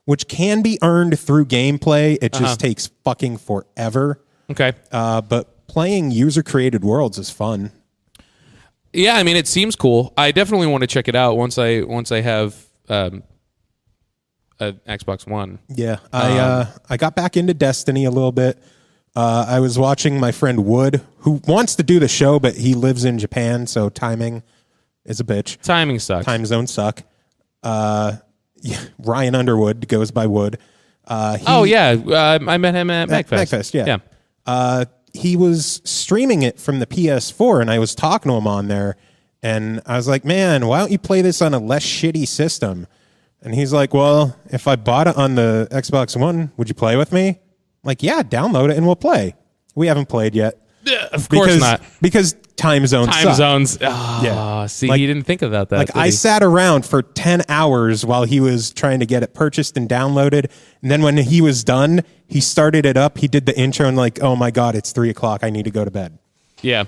which can be earned through gameplay. It just takes fucking forever. Okay. But playing user-created worlds is fun. Yeah, I mean, it seems cool. I definitely want to check it out once I have an Xbox One. Yeah, I got back into Destiny a little bit. I was watching my friend Wood, who wants to do the show, but he lives in Japan, so timing is a bitch. Timing sucks. Time zones suck. Ryan Underwood goes by Wood. I met him at MAGFest. Yeah. He was streaming it from the PS4, and I was talking to him on there, and I was like, man, why don't you play this on a less shitty system? And he's like, well, if I bought it on the Xbox One, would you play with me? I'm like, yeah, download it and we'll play. We haven't played yet. Of course not. Because time zones suck. Zones. Oh, see, he didn't think about that. Like, I sat around for 10 hours while he was trying to get it purchased and downloaded. And then when he was done, he started it up. He did the intro and like, oh my God, it's 3:00. I need to go to bed. Yeah.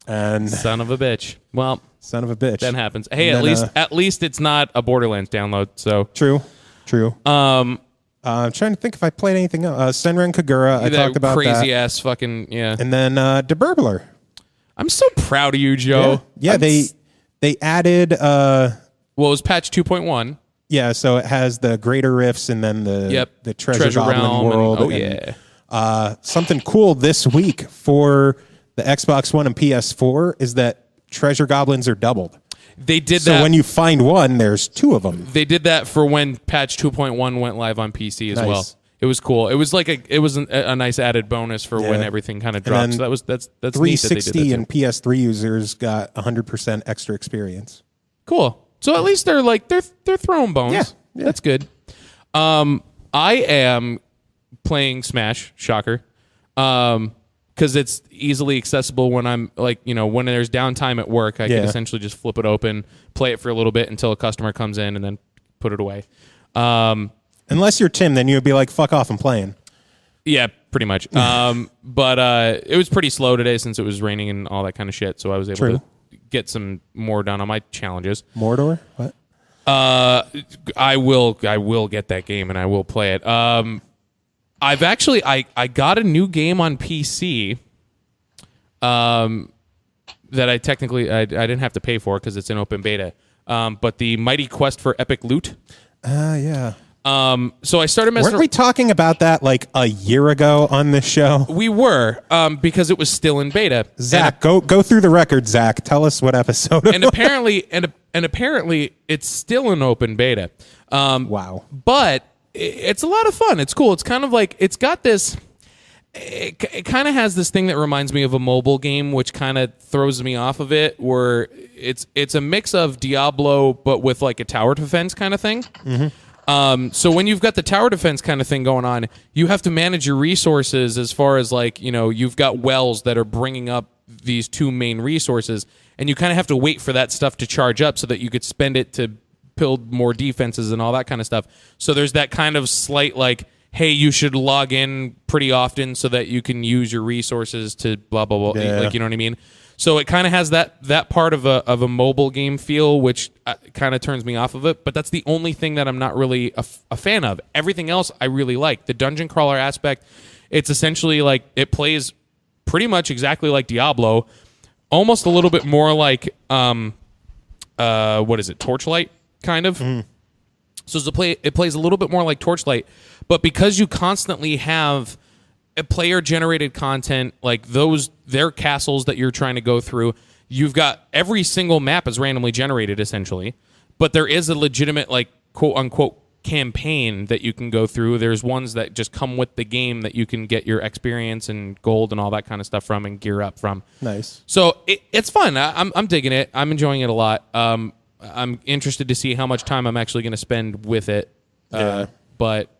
And son of a bitch. Well, son of a bitch. That happens. Hey, at least it's not a Borderlands download. So true. I'm trying to think if I played anything else. Senran Kagura, I talked about crazy that. ass fucking And then DeBurbler. I'm so proud of you, Joe. Yeah, they added. Well, it was patch 2.1. Yeah, so it has the greater rifts and then the treasure goblin world. Something cool this week for the Xbox One and PS4 is that treasure goblins are doubled. They did that. So when you find one, there's two of them. They did that for when patch 2.1 went live on PC as well. It was cool. It was like a nice added bonus for when everything kind of drops. So that's 360 and PS3 users got 100% extra experience. Cool. So at least they're throwing bones. Yeah. That's good. I am playing Smash. Shocker. Because it's easily accessible when I'm when there's downtime at work, I can essentially just flip it open, play it for a little bit until a customer comes in, and then put it away. Unless you're Tim, then you would be like, fuck off, I'm playing. Yeah, pretty much. But it was pretty slow today since it was raining and all that kind of shit, so I was able to get some more done on my challenges. Mordor? What? I will get that game and I will play it. I've actually I got a new game on PC that I technically I didn't have to pay for because it's in open beta. But the Mighty Quest for Epic Loot. Yeah. So I started messing. Weren't we talking about that like a year ago on this show? We were, because it was still in beta. Zach, go through the record. Zach, tell us what episode. And apparently it's still in open beta. Wow. But it's a lot of fun. It's cool. It's kind of like it's got this. It kind of has this thing that reminds me of a mobile game, which kind of throws me off of it. Where it's a mix of Diablo, but with like a tower defense kind of thing. Mm-hmm. So when you've got the tower defense kind of thing going on, you have to manage your resources as far as like, you've got wells that are bringing up these two main resources, and you kind of have to wait for that stuff to charge up so that you could spend it to build more defenses and all that kind of stuff. So there's that kind of slight like, hey, you should log in pretty often so that you can use your resources to blah, blah, blah. Yeah. Like, you know what I mean? So it kind of has that part of a mobile game feel, which kind of turns me off of it. But that's the only thing that I'm not really a fan of. Everything else I really like. The dungeon crawler aspect, it's essentially like it plays pretty much exactly like Diablo, almost a little bit more like what is it, Torchlight kind of. So it plays a little bit more like Torchlight, but because you constantly have a player-generated content, like their castles that you're trying to go through, you've got every single map is randomly generated, essentially. But there is a legitimate, like, quote-unquote, campaign that you can go through. There's ones that just come with the game that you can get your experience and gold and all that kind of stuff from and gear up from. Nice. So it's fun. I'm digging it. I'm enjoying it a lot. I'm interested to see how much time I'm actually going to spend with it. And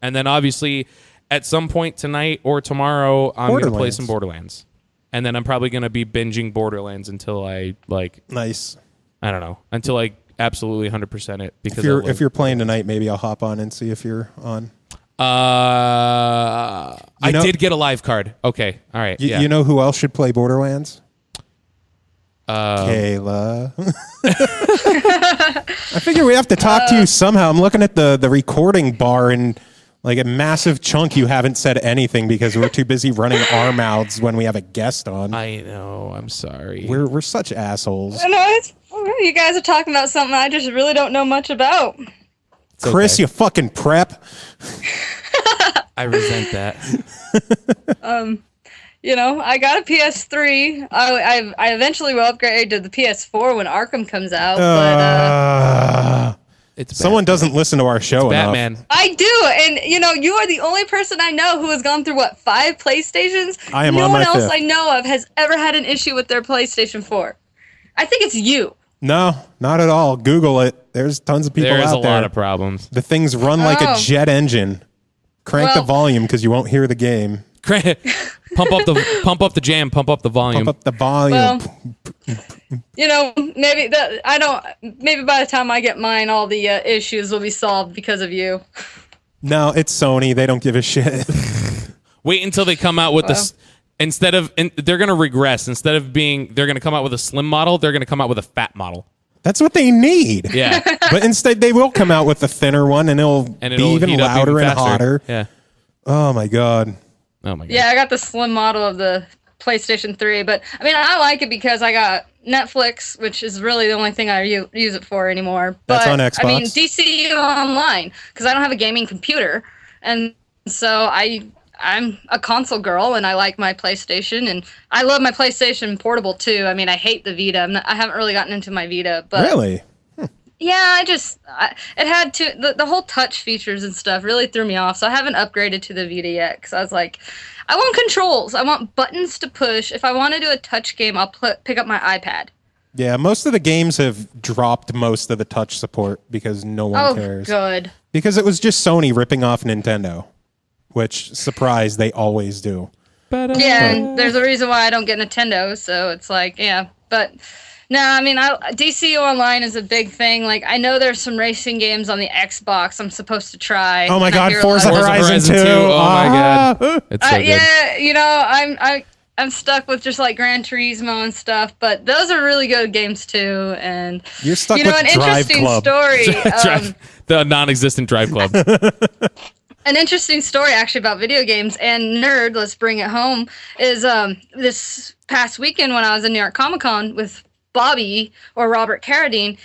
then obviously at some point tonight or tomorrow, I'm going to play some Borderlands. And then I'm probably going to be binging Borderlands until I Nice. I don't know. Until I absolutely 100% it. Because if you're playing tonight, maybe I'll hop on and see if you're on. I did get a live card. Okay. All right. You know who else should play Borderlands? Kayla. I figure we have to talk to you somehow. I'm looking at the recording bar and like a massive chunk you haven't said anything because we're too busy running our mouths when we have a guest on. I know. I'm sorry. We're such assholes. I know. You guys are talking about something I just really don't know much about. Kris, you fucking prep. I resent that. I got a PS3. I eventually will upgrade to the PS4 when Arkham comes out. It's someone doesn't listen to our show enough. Batman. I do, and you are the only person I know who has gone through 5 PlayStations. I am no on my one else 5th. I know of has ever had an issue with their PlayStation 4. I think it's you. No, not at all. Google it. There's tons of people out there. There's a lot of problems. The things run like a jet engine. Crank the volume because you won't hear the game. Pump up the jam. Pump up the volume. Pump up the volume. Well, maybe maybe by the time I get mine, all the issues will be solved because of you. No, it's Sony. They don't give a shit. Wait until they come out with this. They're going to regress. They're going to come out with a slim model. They're going to come out with a fat model. That's what they need. Yeah. But instead, they will come out with a thinner one, and it'll be even louder and hotter. Yeah. Oh my god. Yeah, I got the slim model of the PlayStation 3, but I mean, I like it because I got Netflix, which is really the only thing I use it for anymore. But that's on Xbox. I mean, DCU Online, because I don't have a gaming computer, and so I'm a console girl, and I like my PlayStation, and I love my PlayStation Portable too. I mean, I hate the Vita. I haven't really gotten into my Vita, but really, yeah, it had the whole touch features and stuff really threw me off. So I haven't upgraded to the Vita yet because I was like, I want controls. I want buttons to push. If I want to do a touch game, I'll pick up my iPad. Yeah, most of the games have dropped most of the touch support because no one cares. Oh, good. Because it was just Sony ripping off Nintendo. Which, surprise, they always do. Yeah, and there's a reason why I don't get Nintendo, so it's like, yeah. But, no, I mean, DCU Online is a big thing. Like, I know there's some racing games on the Xbox I'm supposed to try. Oh, my God, Forza Horizon 2. Oh, my God. It's so good. Yeah, I'm stuck with just, like, Gran Turismo and stuff, but those are really good games, too. And, you're stuck with an interesting DriveClub. story. The non-existent DriveClub. An interesting story, actually, about video games and nerd, let's bring it home, is this past weekend when I was in New York Comic Con with Bobby, or Robert Carradine,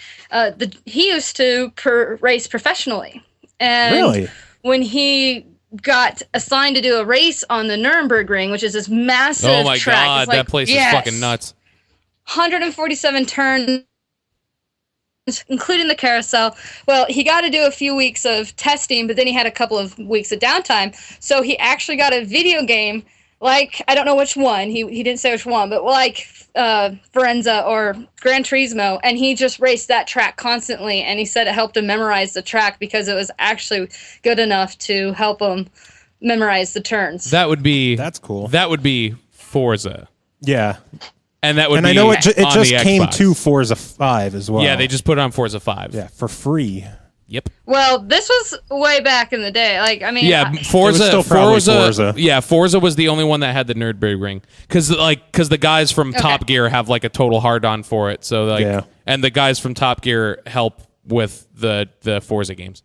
he used to race professionally. And really? When he got assigned to do a race on the Nürburgring, which is this massive track. Oh my God, like, that place is fucking nuts. 147 turns, including the carousel. Well, he got to do a few weeks of testing, but then he had a couple of weeks of downtime. So he actually got a video game, like, I don't know which one, he didn't say which one, but like Forenza or Gran Turismo, and he just raced that track constantly, and he said it helped him memorize the track because it was actually good enough to help him memorize the turns. That's cool. That would be Forza. Yeah. And that would I know it just came Xbox. To Forza 5 as well. Yeah, they just put it on Forza 5. Yeah, for free. Yep. Well, this was way back in the day. Like, I mean, yeah, Forza. Yeah, Forza was the only one that had the Nürburgring because the guys from Top Gear have like a total hard on for it. So and the guys from Top Gear help with the Forza games.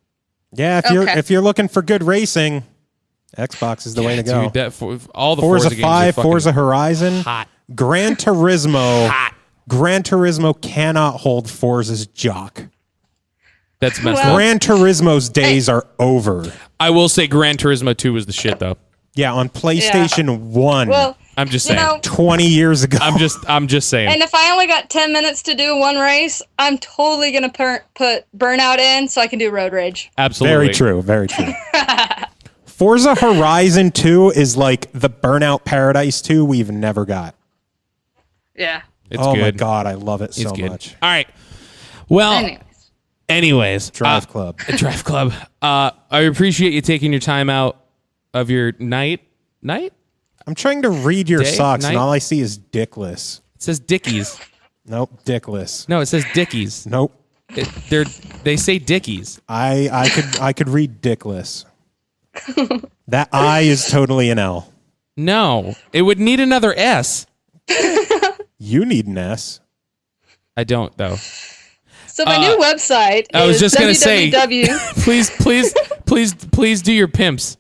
Yeah, if you're looking for good racing, Xbox is the way to go. Dude, all the Forza Forza 5, games are Forza Horizon, hot. Gran Turismo. Hot. Gran Turismo cannot hold Forza's jock. That's messed up. Gran Turismo's days are over. I will say Gran Turismo 2 was the shit though. Yeah, on PlayStation 1. Well, I'm just saying. 20 years ago. I'm just saying. And if I only got 10 minutes to do one race, I'm totally going to put Burnout in so I can do Road Rage. Absolutely. Very true. Very true. Forza Horizon 2 is like the Burnout Paradise 2 we've never got. Yeah. It's good. My God, I love it so much. All right. Well, anyways. DriveClub. DriveClub. I appreciate you taking your time out of your night? I'm trying to read your socks, night? and all I see is Dickless. It says Dickies. Nope, Dickless. No, it says Dickies. Nope. They say Dickies. I could read Dickless. That I is totally an L. No, it would need another S. You need an S. I don't though. So my new website I was just gonna say, www. please do your pimps.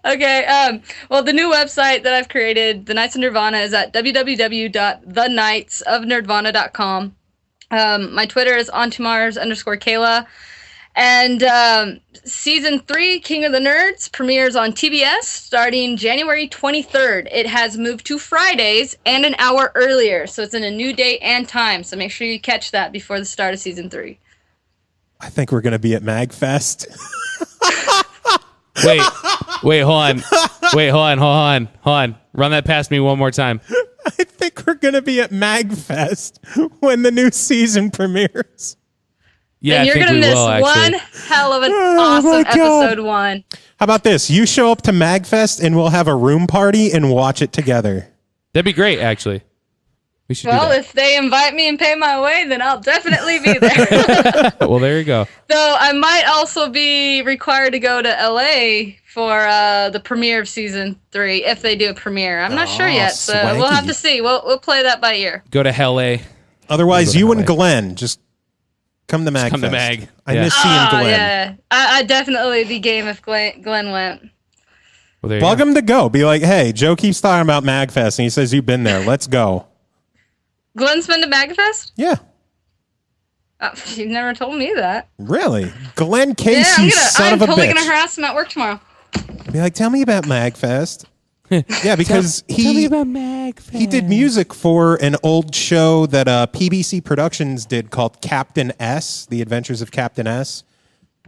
Okay. Well, the new website that I've created, The Knights of Nirvana, is at www.thenightsofnirvana.com. My Twitter is ontomars_Kayla. And season 3, King of the Nerds, premieres on TBS starting January 23rd. It has moved to Fridays and an hour earlier, so it's in a new date and time. So make sure you catch that before the start of season 3. I think we're going to be at MAGFest. Wait, hold on. Run that past me one more time. I think we're going to be at MAGFest when the new season premieres. Yeah, and you're going to miss one hell of an awesome episode 1. How about this? You show up to MAGFest and we'll have a room party and watch it together. That'd be great, actually. We should do that. If they invite me and pay my way, then I'll definitely be there. Well, there you go. Though I might also be required to go to LA for the premiere of season 3 if they do a premiere. I'm not sure yet, so swanky. we'll have to see. We'll play that by ear. Go to LA. Otherwise, you and Glenn just come to MAGFest. Come to Mag. I miss seeing Glenn. Yeah, I'd definitely be game if Glenn went. Well, there you Bug go. him to go. Be like, hey, Joe keeps talking about MAGFest, and he says you've been there. Let's go. Glenn's been to MAGFest? Yeah. You've never told me that. Really? Glenn Case, Yeah, you son I'm of a totally bitch. gonna harass him at work tomorrow. Be like, tell me about MAGFest. Yeah, because Tell me about MAGFest. he did music for an old show that PBC Productions did called Captain S, The Adventures of Captain S.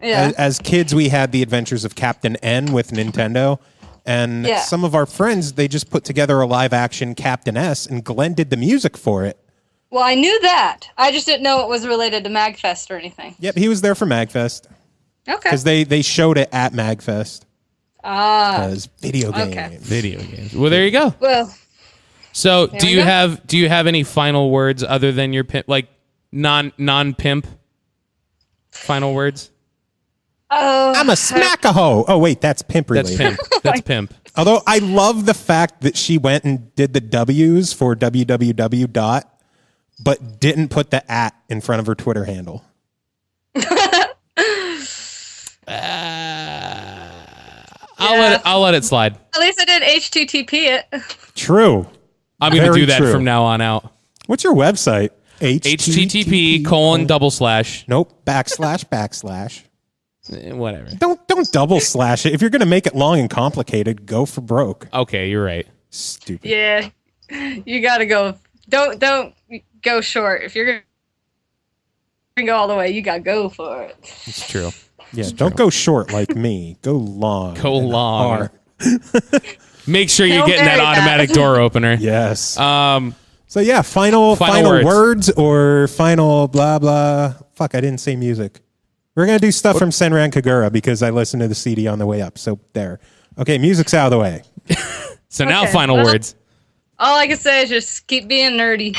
Yeah. As kids, we had The Adventures of Captain N with Nintendo. And Yeah. some of our friends, they just put together a live-action Captain S, and Glenn did the music for it. Well, I knew that. I just didn't know it was related to MAGFest or anything. Yep, he was there for MAGFest. Okay. Because they showed it at MAGFest. Because video games. Okay. Video games. Well, there you go. Well, So, There do we you go. have any final words other than your pimp, like non-pimp final words? I'm a smack-a-hoe. Oh, wait, that's pimp That's related. pimp. That's pimp. Although I love the fact that she went and did the W's for www. But didn't put the @ in front of her Twitter handle. I'll let it slide. at least I did HTTP it. True. I'm going to Very do that true. from now on out. What's your website? http:// Nope. // Whatever. Don't double slash it. If you're going to make it long and complicated, go for broke. Okay, you're right. Stupid. Yeah, you gotta go. Don't go short. If you're gonna go all the way, you gotta go for it. It's true. Yeah, don't go short like me. Go long. Go and long. hard. Make sure you're Don't getting that bury that. automatic door opener. Yes. So Yeah, final Final words or final blah blah. Fuck, I didn't say music. We're gonna do stuff from Senran Kagura because I listened to the CD on the way up. So there. Okay, music's out of the way. now Okay, final well- words. All I can say is just keep being nerdy.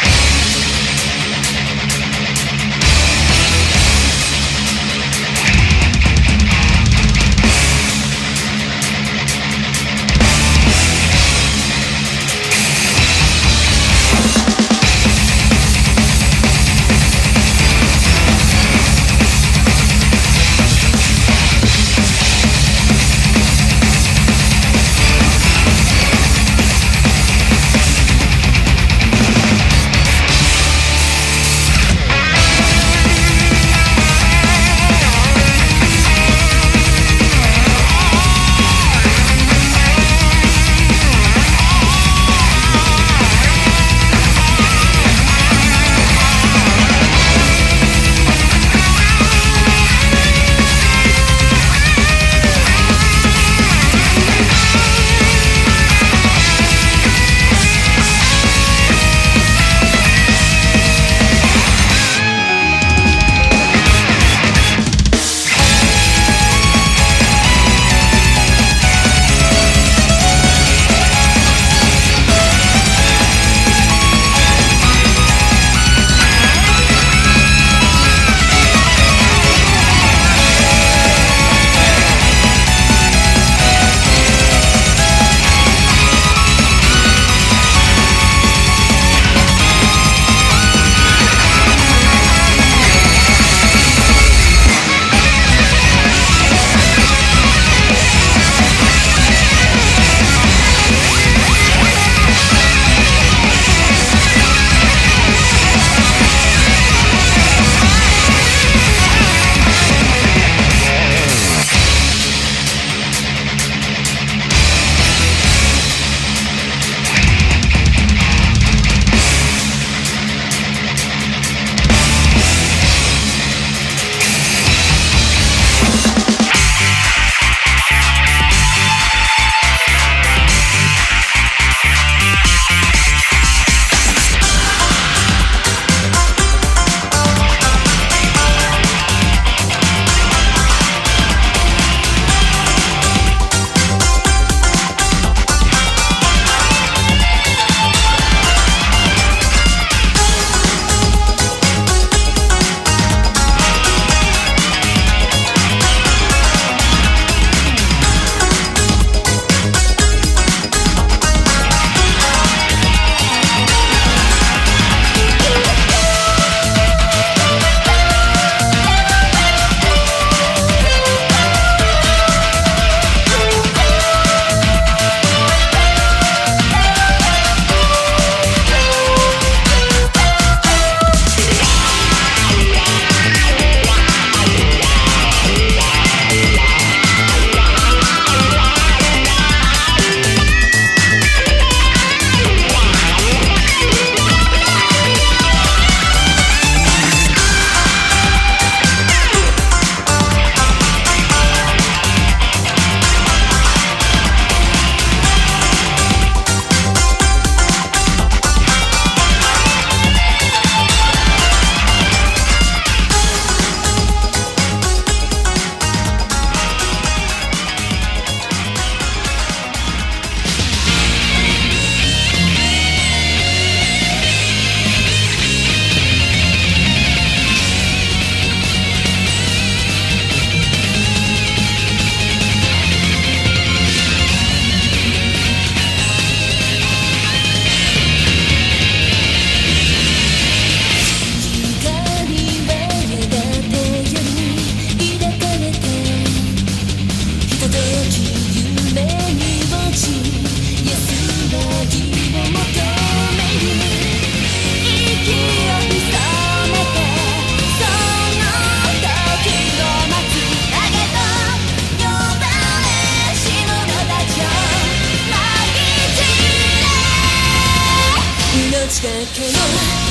命がけの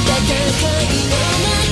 戦いの中